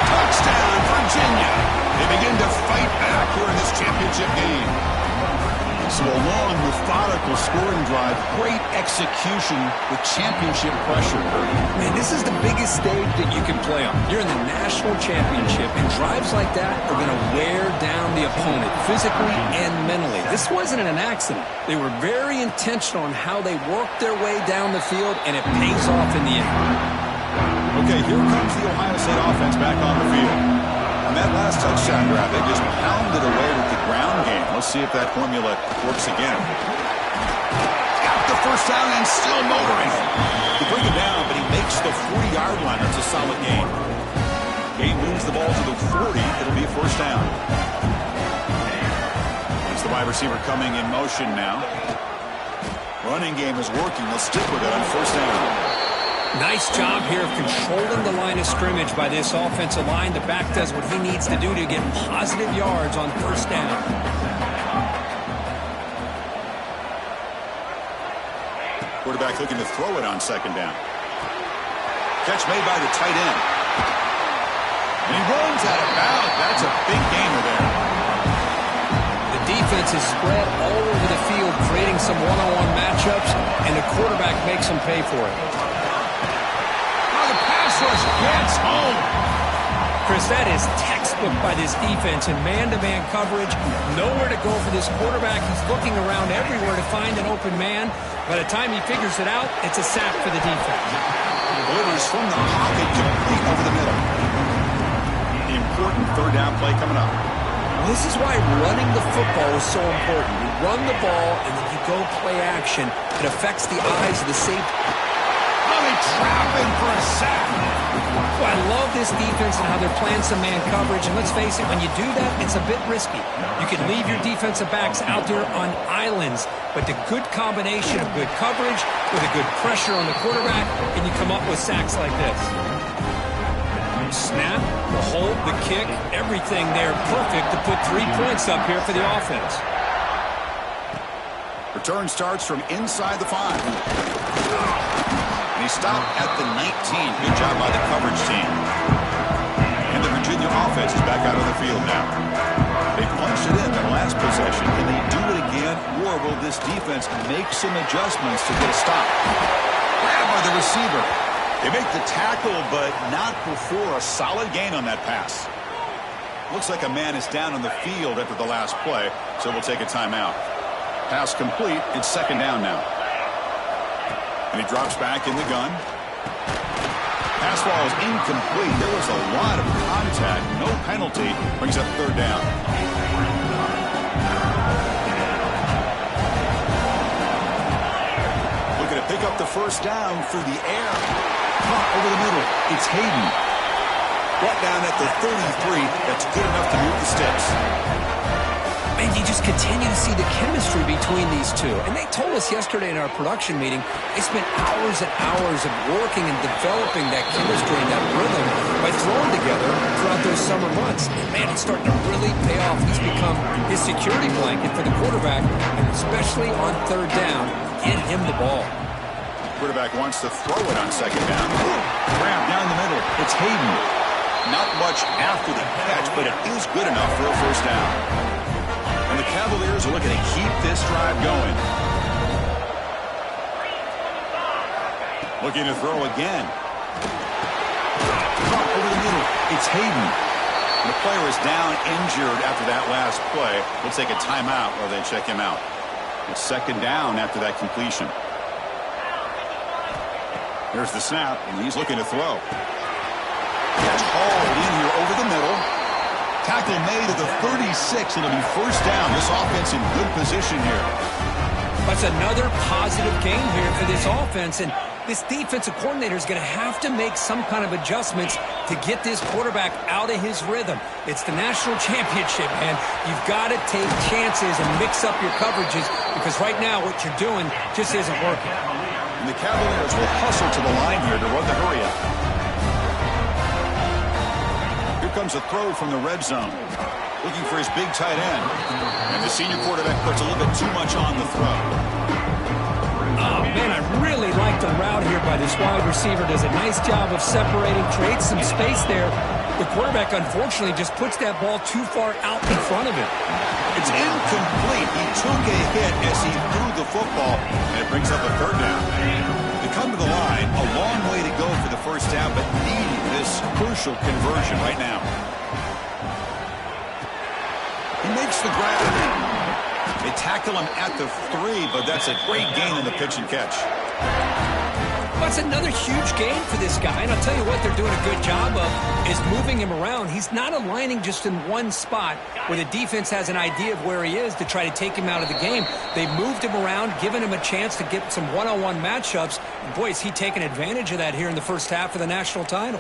Touchdown, Virginia. They begin to fight back here in this championship game. So a long, methodical scoring drive. Great execution with championship pressure. Man, this is the biggest stage that you can play on. You're in the national championship, and drives like that are going to wear down the opponent physically and mentally. This wasn't an accident. They were very intentional on how they worked their way down the field, and it pays off in the end. Okay, here comes the Ohio State offense back on the field. On that last touchdown drive, they just pounded away with the ground game. Let's see if that formula works again. Got the first down and still motoring. They bring him down, but he makes the 40-yard line. That's a solid gain. Gain moves the ball to the 40. It'll be a first down. It's the wide receiver coming in motion now. Running game is working. They'll stick with it on first down. Nice job here of controlling the line of scrimmage by this offensive line. The back does what he needs to do to get positive yards on first down. Quarterback looking to throw it on second down. Catch made by the tight end. And he runs out of bounds. That's a big gainer there. The defense is spread all over the field, creating some one-on-one matchups, and the quarterback makes them pay for it. Gets home. Chris, that is textbook by this defense in man-to-man coverage. Nowhere to go for this quarterback. He's looking around everywhere to find an open man. By the time he figures it out, it's a sack for the defense. Delivers from the pocket, complete over the middle. The important third down play coming up. This is why running the football is so important. You run the ball, and then you go play action. It affects the eyes of the safety. Trapping for a sack. Well, I love this defense and how they're playing some man coverage. And let's face it, when you do that, it's a bit risky. You can leave your defensive backs out there on islands. But the good combination of good coverage with a good pressure on the quarterback, and you come up with sacks like this. Snap, the hold, the kick, everything there perfect to put 3 points up here for the offense. Return starts from inside the 5. And he stopped at the 19. Good job by the coverage team. And the Virginia offense is back out on the field now. They punched it in their last possession. Can they do it again, or will this defense make some adjustments to get a stop? Grabbed by the receiver. They make the tackle, but not before a solid gain on that pass. Looks like a man is down on the field after the last play, so we'll take a timeout. Pass complete. It's second down now. And he drops back in the gun. Pass ball is incomplete. There was a lot of contact. No penalty. Brings up third down. Looking to pick up the first down through the air. Caught over the middle. It's Hayden. Brought down at the 33. That's good enough to move the sticks. And you just continue to see the chemistry between these two. And they told us yesterday in our production meeting, they spent hours and hours of working and developing that chemistry and that rhythm by throwing together throughout those summer months. And man, it's starting to really pay off. He's become his security blanket for the quarterback, and especially on third down, get him the ball. Quarterback wants to throw it on second down. Grab down the middle. It's Hayden. Not much after the catch, but it is good enough for a first down. And the Cavaliers are looking to keep this drive going. Looking to throw again. Caught over the middle. It's Hayden. And the player is down injured after that last play. We'll take a timeout while they check him out. It's second down after that completion. Here's the snap, and he's looking to throw. Catch hauled in here over the middle. Tackle made at the 36. It'll be first down. This offense in good position here. That's another positive game here for this offense, and this defensive coordinator is going to have to make some kind of adjustments to get this quarterback out of his rhythm. It's the national championship, man. You've got to take chances and mix up your coverages, because right now what you're doing just isn't working. And the Cavaliers will hustle to the line here to run the hurry up. Here comes a throw from the red zone. Looking for his big tight end. And the senior quarterback puts a little bit too much on the throw. Oh, man, I really like the route here by this wide receiver. Does a nice job of separating, creates some space there. The quarterback, unfortunately, just puts that ball too far out in front of him. It's incomplete. He took a hit as he threw the football, and it brings up a third down. They come to the line, a long way to go for the first down, but needing this crucial conversion right now. He makes the grab. They tackle him at the 3, but that's a great gain in the pitch and catch. That's another huge gain for this guy, and I'll tell you what they're doing a good job of is moving him around. He's not aligning just in one spot where the defense has an idea of where he is to try to take him out of the game. They've moved him around, given him a chance to get some one-on-one matchups. And boy, is he taking advantage of that here in the first half of the national title.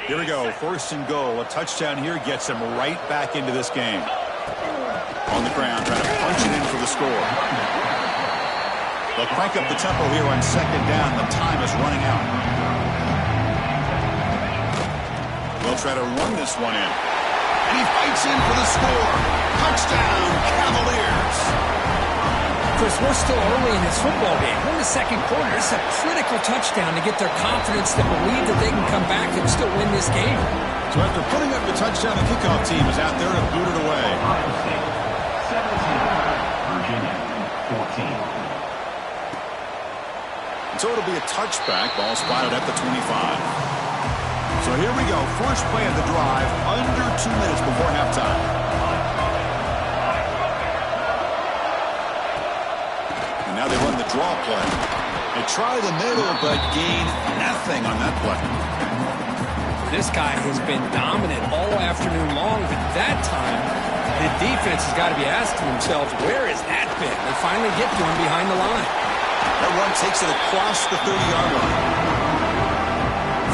Here we go, first and goal. A touchdown here gets him right back into this game. On the ground, trying to punch it in for the score. They'll crank up the tempo here on second down. The time is running out. They'll try to run this one in. And he fights in for the score. Touchdown, Cavaliers. Chris, we're still early in this football game. We're in the second quarter. It's a critical touchdown to get their confidence to believe that they can come back and still win this game. So after putting up the touchdown, the kickoff team is out there to boot it away. Virginia, 14. So it'll be a touchback. Ball spotted at the 25. So here we go. First play of the drive. Under 2 minutes before halftime. And now they run the draw play. They try the middle, but gain nothing on that play. This guy has been dominant all afternoon long, but that time, the defense has got to be asking themselves, where has that been? They finally get to him behind the line. That run takes it across the 30-yard line.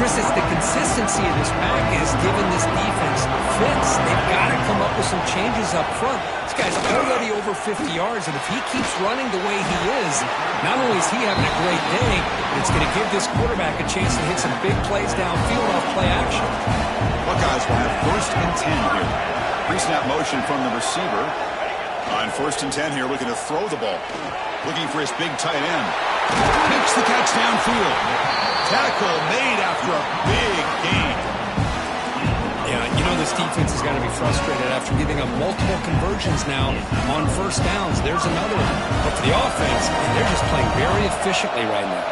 Chris, it's the consistency of this pack is giving this defense fits. They've got to come up with some changes up front. This guy's already over 50 yards, and if he keeps running the way he is, not only is he having a great day, but it's going to give this quarterback a chance to hit some big plays downfield off play action. Buckeyes will have first and 10 here. Pre-snap motion from the receiver. On first and 10 here, looking to throw the ball. Looking for his big tight end. Makes the catch downfield. Tackle made after a big gain. Yeah, you know this defense has got to be frustrated after giving up multiple conversions now on first downs. There's another one. But for the offense, they're just playing very efficiently right now.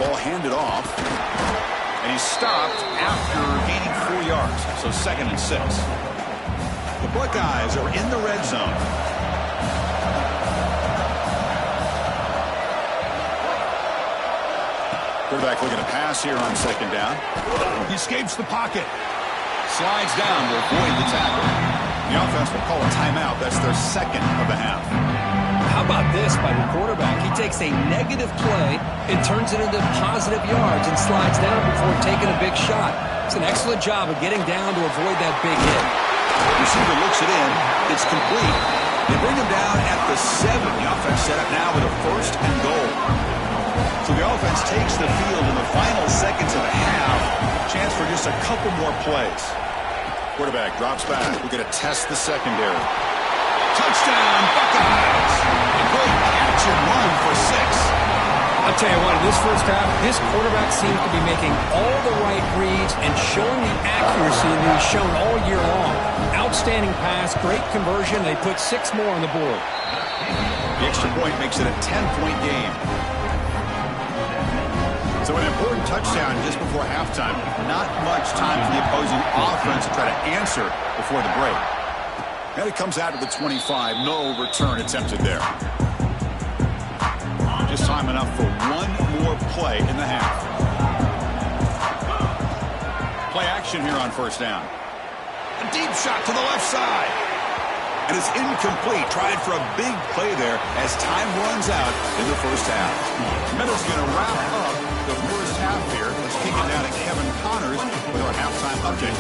Ball handed off. And he's stopped after gaining 4 yards. So second and 6. The Buckeyes are in the red zone. Quarterback looking to pass here on second down. He escapes the pocket. Slides down to avoid the tackle. The offense will call a timeout. That's their second of the half. How about this by the quarterback? He takes a negative play and turns it into positive yards and slides down before taking a big shot. It's an excellent job of getting down to avoid that big hit. Receiver looks it in. It's complete. They bring him down at the 7. The offense set up now with a first and goal. So the offense takes the field in the final seconds of the half. Chance for just a couple more plays. Quarterback drops back. We're going to test the secondary. Touchdown, Buckeyes. A great catch and run for 6. I'll tell you what, in this first half, this quarterback seems to be making all the right reads and showing the accuracy that he's shown all year long. Outstanding pass, great conversion. They put 6 more on the board. The extra point makes it a 10-point game. So an important touchdown just before halftime. Not much time for the opposing offense to try to answer before the break. And it comes out to the 25. No return attempted there. Just time enough for one more play in the half. Play action here on first down. A deep shot to the left side. And it's incomplete. Tried for a big play there as time runs out in the first half. Meadow's going to wrap up the first half here. Let's kick it down to Kevin Connors with our halftime update.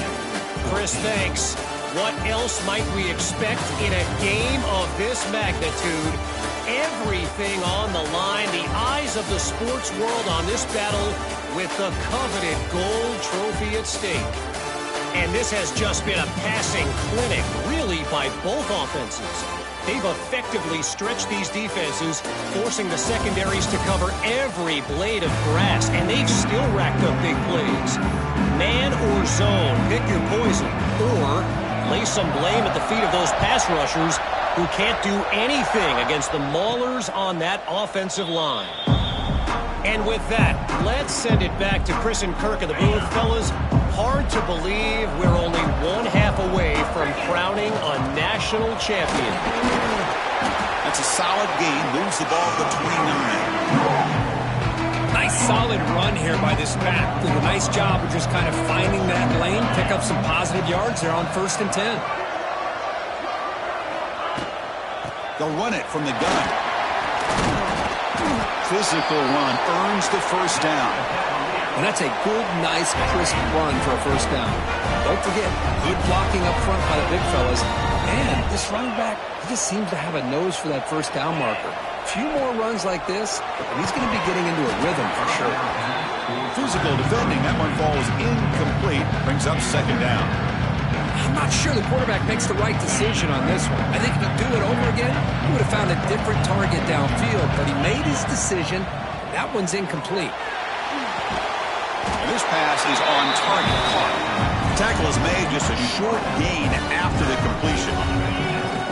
Chris, thanks. What else might we expect in a game of this magnitude? Everything on the line. The eyes of the sports world on this battle with the coveted gold trophy at stake. And this has just been a passing clinic, really, by both offenses. They've effectively stretched these defenses, forcing the secondaries to cover every blade of grass, and they've still racked up big plays. Man or zone, pick your poison, or lay some blame at the feet of those pass rushers who can't do anything against the maulers on that offensive line. And with that, let's send it back to Chris and Kirk in the booth. Fellas, hard to believe we're only one half away from crowning a national champion. That's a solid gain. Moves the ball to the 29. Nice solid run here by this back. Did a nice job of just kind of finding that lane, pick up some positive yards there on 1st and 10. They'll run it from the gun. Physical run earns the first down. And that's a good, nice, crisp run for a first down. Don't forget, good blocking up front by the big fellas. And this running back, he just seems to have a nose for that first down marker. A few more runs like this, and he's going to be getting into a rhythm for sure. Physical defending. That one falls incomplete. Brings up 2nd down. I'm not sure the quarterback makes the right decision on this one. I think if he'd do it over again, he would have found a different target downfield, but he made his decision. That one's incomplete. And this pass is on target. The tackle is made, just a short gain after the completion.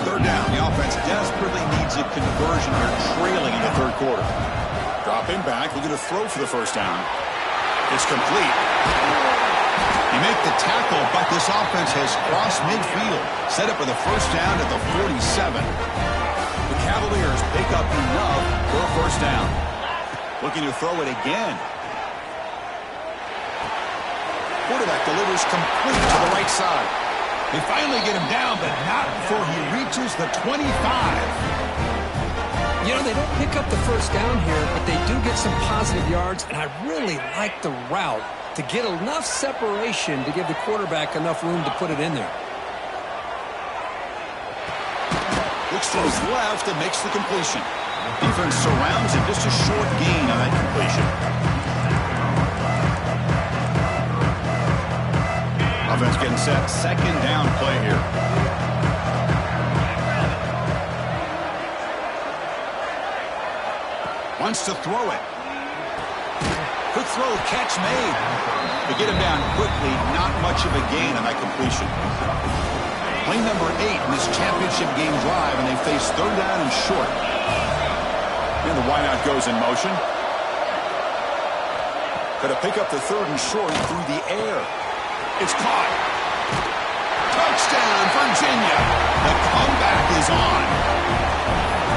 3rd down. The offense desperately needs a conversion. They're trailing in the 3rd quarter. Dropping back, looking to throw for the first down. It's complete. You make the tackle, but this offense has crossed midfield. Set up for the first down at the 47. The Cavaliers pick up enough for a first down. Looking to throw it again. Quarterback delivers complete to the right side. They finally get him down, but not before he reaches the 25. You know, they don't pick up the first down here, but they do get some positive yards, and I really like the route to get enough separation to give the quarterback enough room to put it in there. Looks to his left and makes the completion. Defense surrounds him, just a short gain on that completion. Offense getting set. 2nd down play here. Wants to throw it. Quick throw, catch made. They get him down quickly, not much of a gain on that completion. Play number 8 in this championship game drive, and they face 3rd down and short. And the wideout goes in motion. Got to pick up the 3rd and short through the air. It's caught. Touchdown, Virginia. The comeback is on.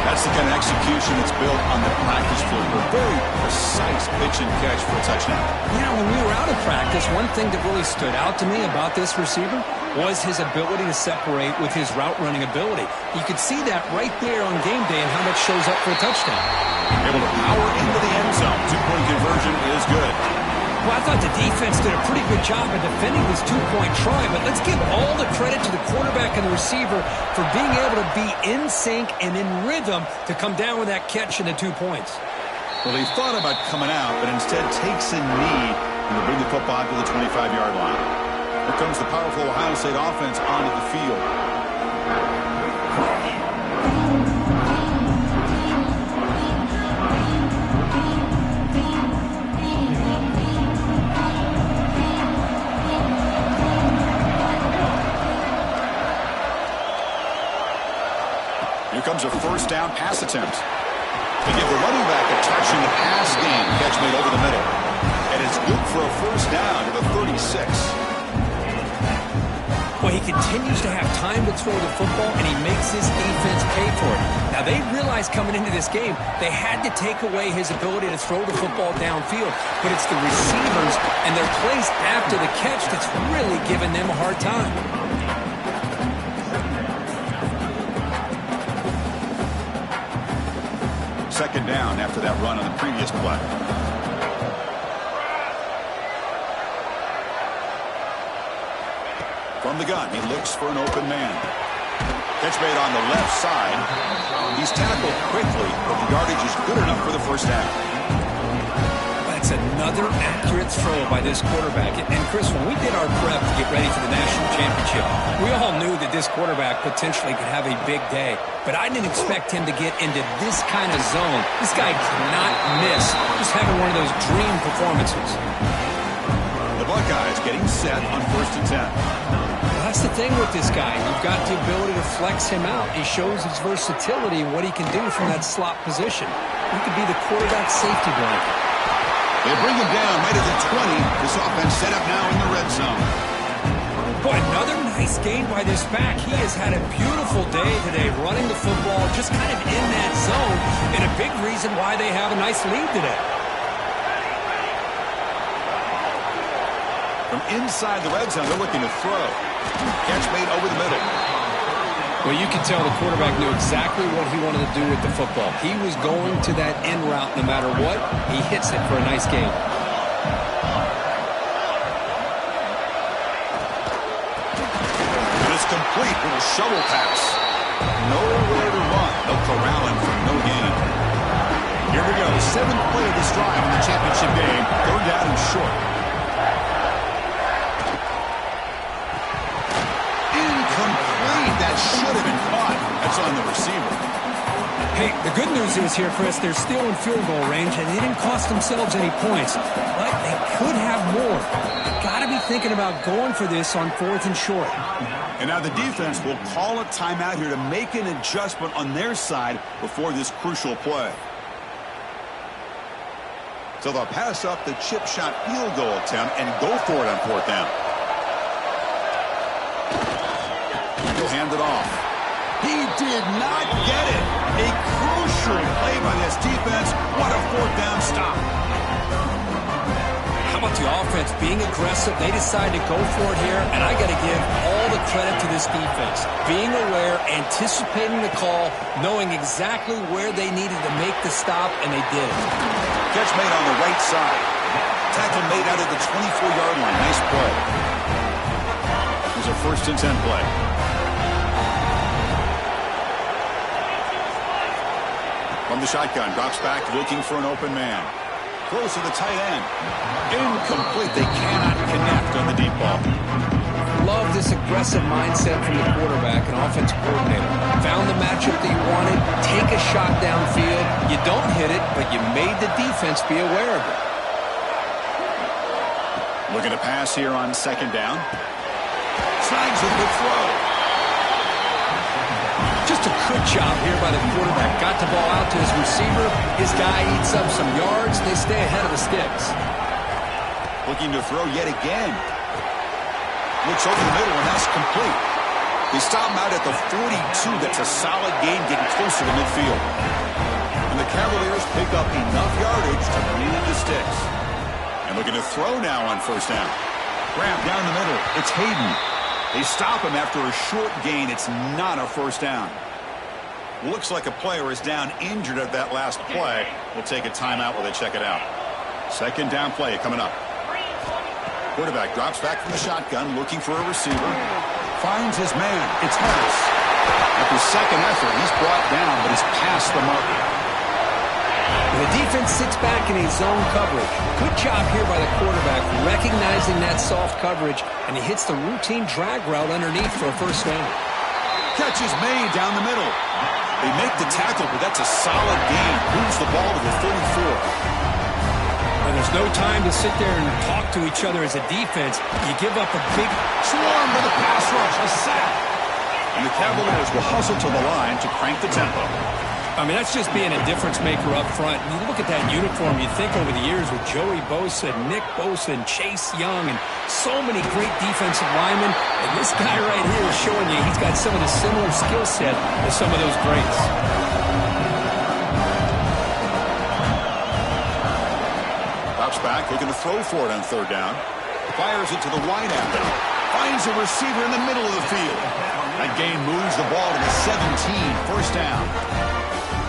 That's the kind of execution that's built on the practice field. A very precise pitch and catch for a touchdown. Yeah, when we were out of practice, one thing that really stood out to me about this receiver was his ability to separate with his route running ability. You could see that right there on game day and how that shows up for a touchdown. Able to power into the end zone. 2-point conversion is good. Well, I thought the defense did a pretty good job of defending this 2-point try, but let's give all the credit to the quarterback and the receiver for being able to be in sync and in rhythm to come down with that catch and the 2 points. Well, he thought about coming out, but instead takes a knee and to bring the football to the 25-yard line. Here comes the powerful Ohio State offense onto the field. Here comes a first down pass attempt. They give the running back a touch in the pass game. Catch made over the middle. And it's good for a first down to the 36. Well, he continues to have time to throw the football, and he makes his defense pay for it. Now, they realized coming into this game they had to take away his ability to throw the football downfield. But it's the receivers and their plays after the catch that's really giving them a hard time. Second down after that run on the previous play. From the gun, he looks for an open man. Catch made on the left side. He's tackled quickly, but the yardage is good enough for the first down. That's another accurate throw by this quarterback. And Chris, when we did our prep to get ready for the national championship, we all knew that this quarterback potentially could have a big day. But I didn't expect him to get into this kind of zone. This guy cannot miss. Just having one of those dream performances. The Buckeyes getting set on 1st and 10. Well, that's the thing with this guy. You've got the ability to flex him out. He shows his versatility and what he can do from that slot position. He could be the quarterback safety blanket. They bring him down right at the 20. This offense set up now in the red zone. Boy, another nice game by this back. He has had a beautiful day today running the football, just kind of in that zone, and a big reason why they have a nice lead today. From inside the red zone, they're looking to throw. Catch made over the middle. Well, you can tell the quarterback knew exactly what he wanted to do with the football. He was going to that end route no matter what. He hits it for a nice game. It is complete with a shovel pass. Nowhere to run. They'll corral him for no gain. Here we go. 7th play of this drive in the championship game. 3rd down and short. That should have been caught. That's on the receiver. Hey, the good news is here, Chris, they're still in field goal range, and they didn't cost themselves any points. But they could have more. They've got to be thinking about going for this on 4th and short. And now the defense will call a timeout here to make an adjustment on their side before this crucial play. So they'll pass up the chip shot field goal attempt and go for it on 4th down. He'll hand it off. He did not get it. A crucial play by this defense. What a 4th down stop. How about the offense being aggressive? They decided to go for it here, and I got to give all the credit to this defense. Being aware, anticipating the call, knowing exactly where they needed to make the stop, and they did it. Catch made on the right side. Tackle made out of the 24-yard line. Nice play. Here's a 1st and 10 play. From the shotgun, drops back, looking for an open man. Throws to the tight end. Incomplete. They cannot connect on the deep ball. Love this aggressive mindset from the quarterback and offensive coordinator. Found the matchup that you wanted. Take a shot downfield. You don't hit it, but you made the defense be aware of it. Looking to pass here on 2nd down. Snags a good throw. Just a good job here by the quarterback. Got the ball out to his receiver. His guy eats up some yards. They stay ahead of the sticks. Looking to throw yet again. Looks over the middle, and that's complete. They stop him out at the 42. That's a solid gain, getting closer to midfield. And the Cavaliers pick up enough yardage to lead the sticks. And looking to throw now on 1st down. Grab down the middle. It's Hayden. They stop him after a short gain. It's not a 1st down. Looks like a player is down injured at that last play. We'll take a timeout while they check it out. 2nd down play coming up. Quarterback drops back from the shotgun, looking for a receiver. Finds his man. It's Harris. After 2nd effort, he's brought down, but he's past the marker. The defense sits back in a zone coverage. Good job here by the quarterback, recognizing that soft coverage, and he hits the routine drag route underneath for a 1st down. Catch is made down the middle. They make the tackle, but that's a solid gain. Moves the ball to the 34. And there's no time to sit there and talk to each other as a defense. You give up a big swarm with a pass rush, a sack. And the Cavaliers will hustle to the line to crank the tempo. I mean, that's just being a difference maker up front. And you look at that uniform, you think over the years with Joey Bosa, Nick Bosa, and Chase Young, and so many great defensive linemen. And this guy right here is showing you he's got some of the similar skill set as some of those greats. Drops back, looking to throw for it on 3rd down. Fires it to the wide out. Finds a receiver in the middle of the field. That gain moves the ball to the 17, 1st down.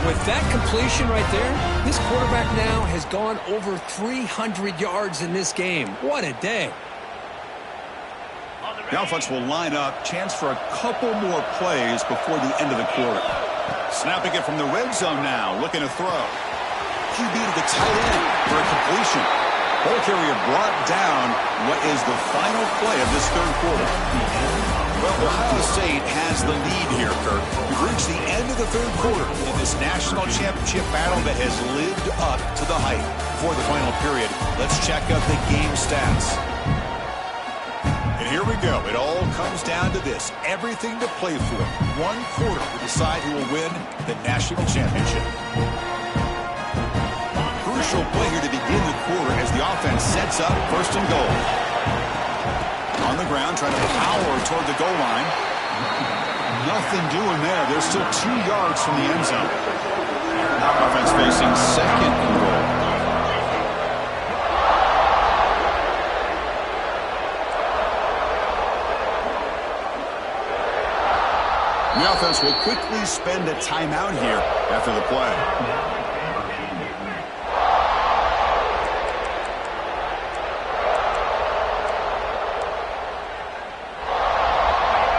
With that completion right there, this quarterback now has gone over 300 yards in this game. What a day. The offense will line up. Chance for a couple more plays before the end of the quarter. Snapping it from the red zone now. Looking to throw. QB to the tight end for a completion. Ball carrier brought down. What is the final play of this third quarter? Well, Ohio State has the lead here, Kirk. We've reached the end of the third quarter in this national championship battle that has lived up to the hype. For the final period, let's check out the game stats. And here we go. It all comes down to this. Everything to play for. One quarter to decide who will win the national championship. Crucial play here to begin the quarter as the offense sets up first and goal. On the ground, trying to power toward the goal line. Nothing doing there. They're still 2 yards from the end zone. Offense facing second and goal. The offense will quickly spend a timeout here after the play.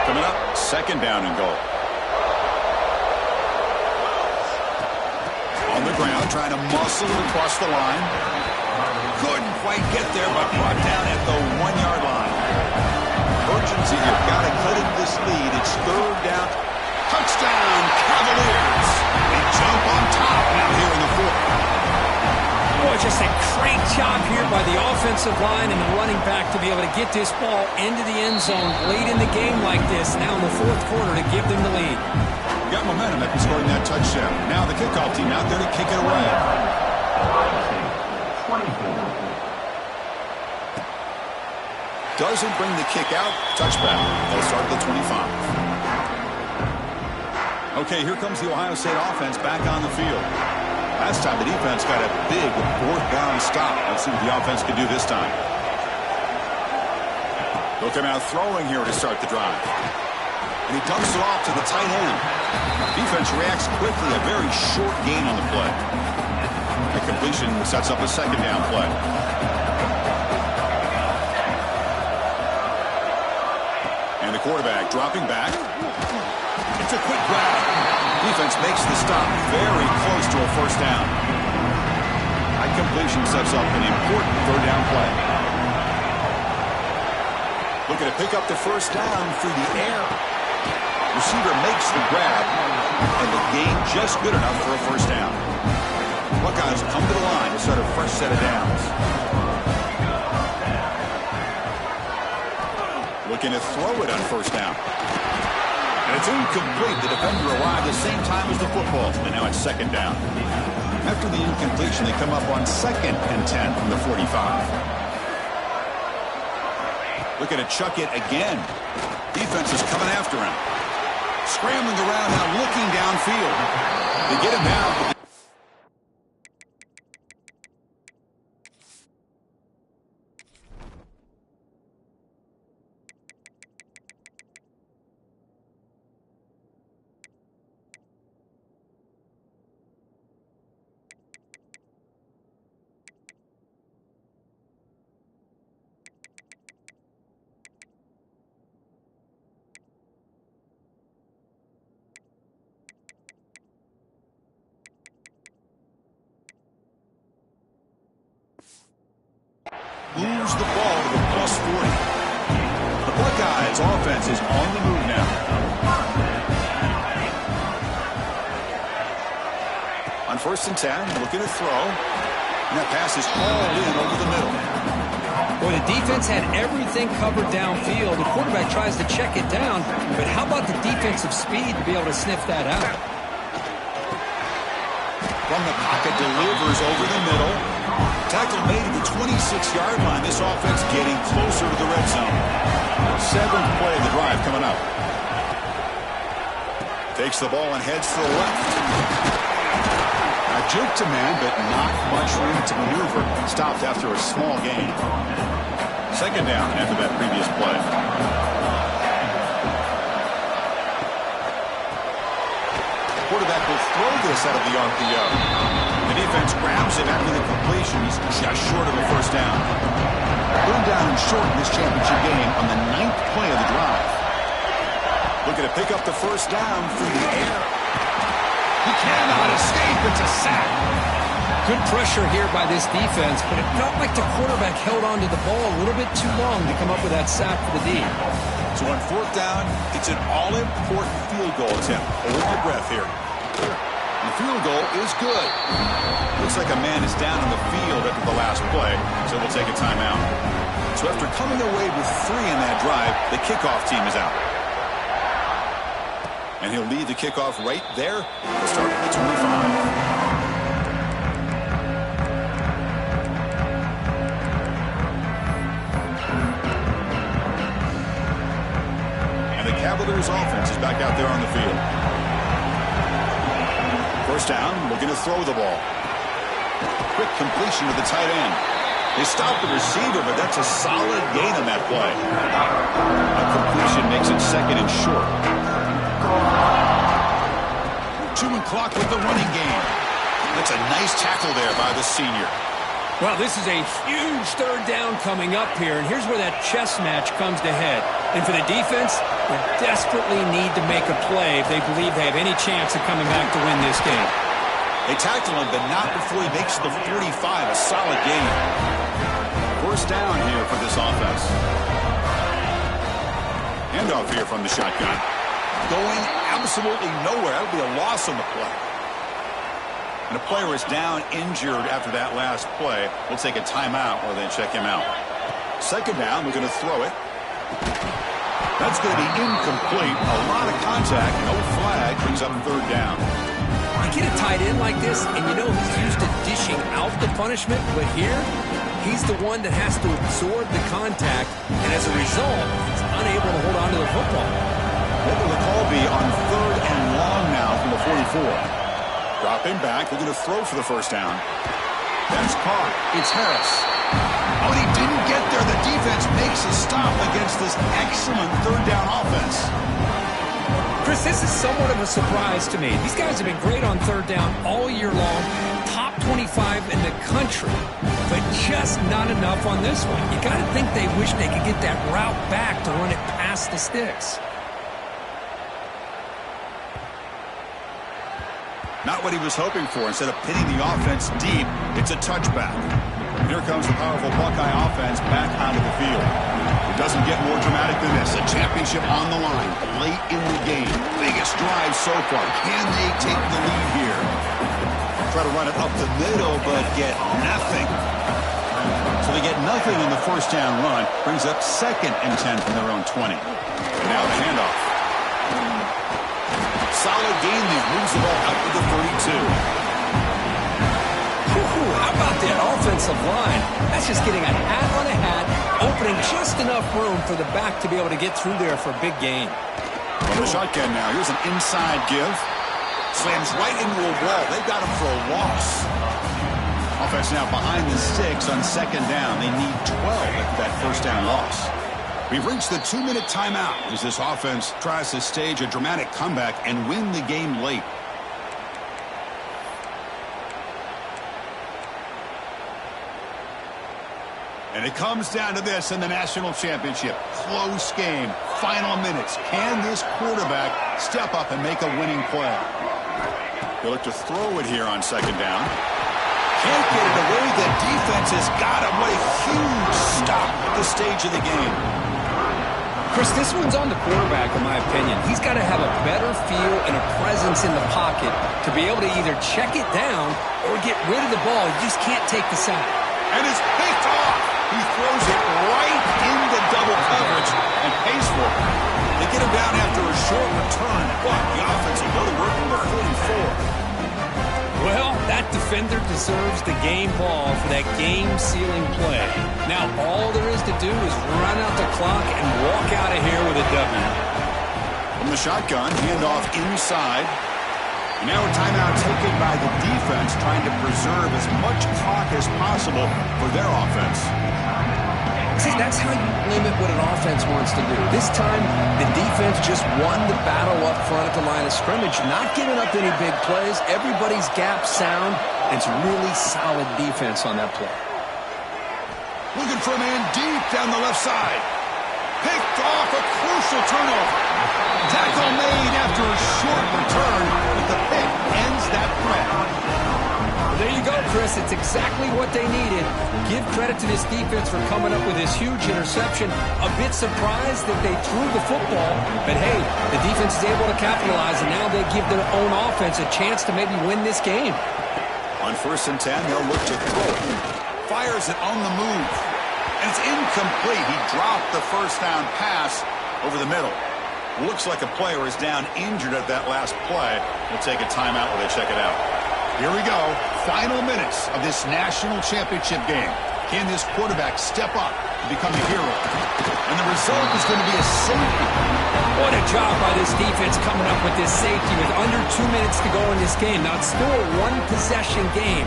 Coming up, second down and goal. On the ground, trying to muscle it across the line. Couldn't quite get there, but brought down at the 1-yard line. Urgency here. Got to cut into this lead. It's third down. Touchdown, Cavaliers. They jump on top now here in the fourth. Boy, just a great job here by the offensive line and the running back to be able to get this ball into the end zone late in the game like this, now in the fourth quarter, to give them the lead. Got momentum after scoring that touchdown. Now the kickoff team out there to kick it away. Doesn't bring the kick out. Touchback. They'll start at the 25. Okay, here comes the Ohio State offense back on the field. Last time the defense got a big fourth down stop. Let's see what the offense can do this time. They'll come out throwing here to start the drive. And he dumps it off to the tight end. Defense reacts quickly. A very short gain on the play. The completion sets up a second down play. And the quarterback dropping back. It's a quick grab. Defense makes the stop very close to a first down. High completion sets up an important third down play. Looking to pick up the first down through the air. Receiver makes the grab, and the gain just good enough for a first down. Buckeyes come to the line to start a fresh set of downs. Looking to throw it on first down. And it's incomplete. The defender arrived the same time as the football. And now it's second down. After the incompletion, they come up on 2nd and 10 from the 45. Looking to chuck it again. Defense is coming after him. Scrambling around now, looking downfield. They get him down. Moves the ball to the +40. The Buckeyes offense is on the move now. On 1st and 10, looking to throw. And that pass is hauled in over the middle. Boy, the defense had everything covered downfield. The quarterback tries to check it down, but how about the defensive speed to be able to sniff that out? From the pocket, delivers over the middle. Tackle made at the 26-yard line. This offense getting closer to the red zone. 7th play of the drive coming up. Takes the ball and heads to the left. A juke to man, but not much room to maneuver. Stopped after a small gain. Second down after that previous play. Quarterback will throw this out of the RPO. The defense grabs him after the completion. He's just short of a first down. Going down and short in this championship game on the 9th play of the drive. Looking to pick up the first down through the air. He cannot escape. It's a sack. Good pressure here by this defense, but it felt like the quarterback held on to the ball a little bit too long to come up with that sack for the D. So on 4th down, it's an all-important field goal attempt. Hold your breath here. The field goal is good. Looks like a man is down on the field after the last play, so we'll take a timeout. So after coming away with 3 in that drive, the kickoff team is out. And he'll lead the kickoff right there. We'll start at the 25. Cavaliers offense is back out there on the field. First down, looking to throw the ball. Quick completion to the tight end. They stopped the receiver, but that's a solid gain on that play. A completion makes it 2nd and short. 2 and clock with the running game. That's a nice tackle there by the senior. Well, this is a huge 3rd down coming up here, and here's where that chess match comes to head. And for the defense, they desperately need to make a play if they believe they have any chance of coming back to win this game. They tackle him, but not before he makes the 45, a solid gain. First down here for this offense. Handoff here from the shotgun. Going absolutely nowhere. That would be a loss on the play. And a player is down injured after that last play. We'll take a timeout or then check him out. 2nd down, we're going to throw it. That's going to be incomplete. A lot of contact. No flag. Brings up 3rd down. You get a tight end like this, and you know he's used to dishing out the punishment, but here, he's the one that has to absorb the contact, and as a result, he's unable to hold on to the football. What will the call be on 3rd and long now from the 44? Dropping back. They're going to throw for the first down. That's caught. It's Harris. Oh, and he didn't get there. The defense makes a stop against this excellent 3rd down offense. Chris, this is somewhat of a surprise to me. These guys have been great on 3rd down all year long. Top 25 in the country. But just not enough on this one. You got to think they wish they could get that route back to run it past the sticks. Not what he was hoping for. Instead of pitting the offense deep, it's a touchback. Here comes the powerful Buckeye offense back onto the field. It doesn't get more dramatic than this. A championship on the line late in the game. Biggest drive so far. Can they take the lead here? Try to run it up the middle, but get nothing. So they get nothing in the first down run. Brings up 2nd and 10 from their own 20. Now the handoff. Solid gain there. Moves the ball up to the 32. How about that offensive line? That's just getting a hat on a hat, opening just enough room for the back to be able to get through there for a big gain. Well, the shotgun now. Here's an inside give. Slams right into a wall. They've got him for a loss. Offense now behind the sticks on 2nd down. They need 12 after that first down loss. We've reached the 2-minute timeout as this offense tries to stage a dramatic comeback and win the game late. And it comes down to this in the national championship. Close game. Final minutes. Can this quarterback step up and make a winning play? He'll look to throw it here on 2nd down. Can't get it away. The defense has got him. What a huge stop at this stage of the game. Chris, this one's on the quarterback, in my opinion. He's got to have a better feel and a presence in the pocket to be able to either check it down or get rid of the ball. You just can't take the sack. And it's picked off. He throws it right into double coverage and pays for it. They get him down after a short return, but the offense will go to work number 44. Well, that defender deserves the game ball for that game-sealing play. Now, all there is to do is run out the clock and walk out of here with a W. From the shotgun, handoff inside. And now a timeout taken by the defense, trying to preserve as much clock as possible for their offense. See, that's how you limit what an offense wants to do. This time, the defense just won the battle up front at the line of scrimmage, not giving up any big plays. Everybody's gap sound. It's really solid defense on that play. Looking for a man deep down the left side. Picked off, a crucial turnover. Tackle made after a short return, but the pick ends that threat. There you go, Chris. It's exactly what they needed. Give credit to this defense for coming up with this huge interception. A bit surprised that they threw the football, but hey, the defense is able to capitalize, and now they give their own offense a chance to maybe win this game. On 1st and 10, they'll look to throw. Fires it on the move. And it's incomplete. He dropped the first down pass over the middle. Looks like a player is down injured at that last play. We'll take a timeout while they check it out. Here we go. Final minutes of this national championship game. Can this quarterback step up to become a hero? And the result is going to be a safety. What a job by this defense coming up with this safety with under 2 minutes to go in this game. Now, it's still a one-possession game.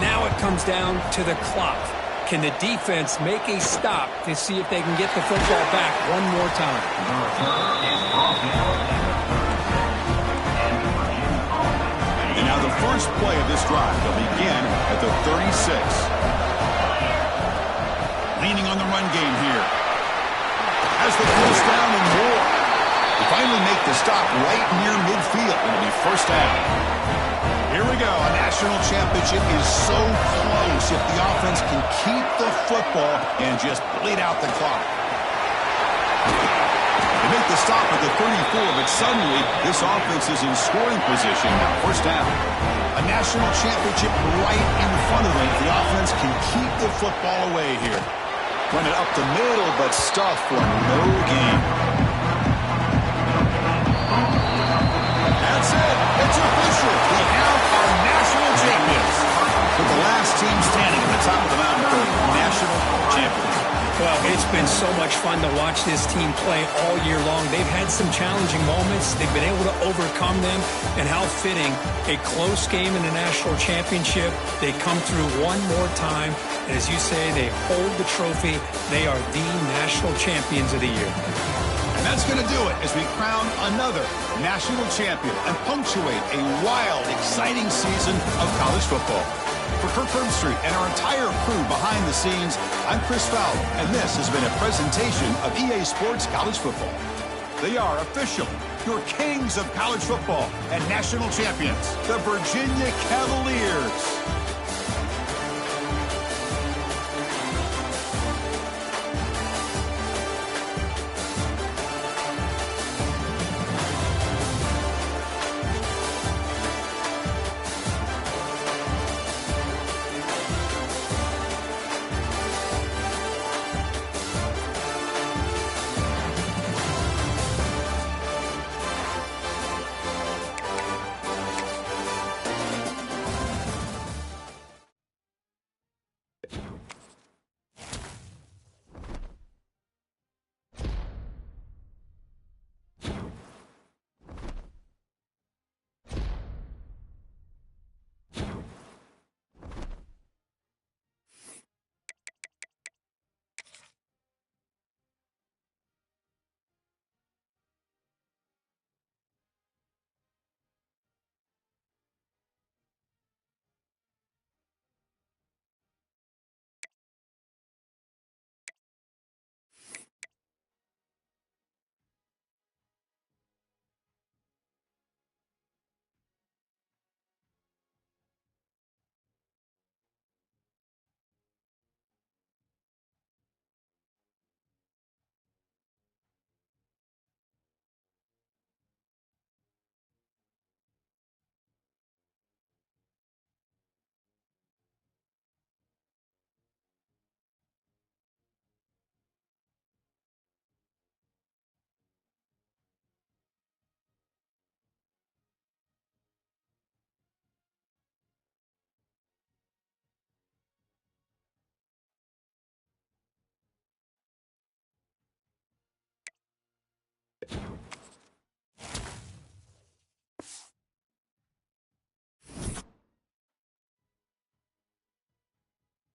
Now it comes down to the clock. Can the defense make a stop to see if they can get the football back one more time? And now the first play of this drive will begin at the 36. Leaning on the run game here. Has the first down and more. They finally make the stop right near midfield. It'll be first down. Here we go. A national championship is so close if the offense can keep the football and just bleed out the clock. They make the stop at the 34, but suddenly this offense is in scoring position now. First down. A national championship right in front of them if the offense can keep the football away here. Run it up the middle, but stuff for no gain. That's it. It's official. We have our national champions. With the last team standing at the top of the mountain for national champions. Well, it's been so much fun to watch this team play all year long. They've had some challenging moments. They've been able to overcome them. And how fitting, a close game in the national championship. They come through one more time. And as you say, they hold the trophy. They are the national champions of the year. And that's going to do it as we crown another national champion and punctuate a wild, exciting season of college football. For Kirk Herbstreit and our entire crew behind the scenes, I'm Chris Fowler, and this has been a presentation of EA Sports College Football. They are official, your kings of college football and national champions, the Virginia Cavaliers.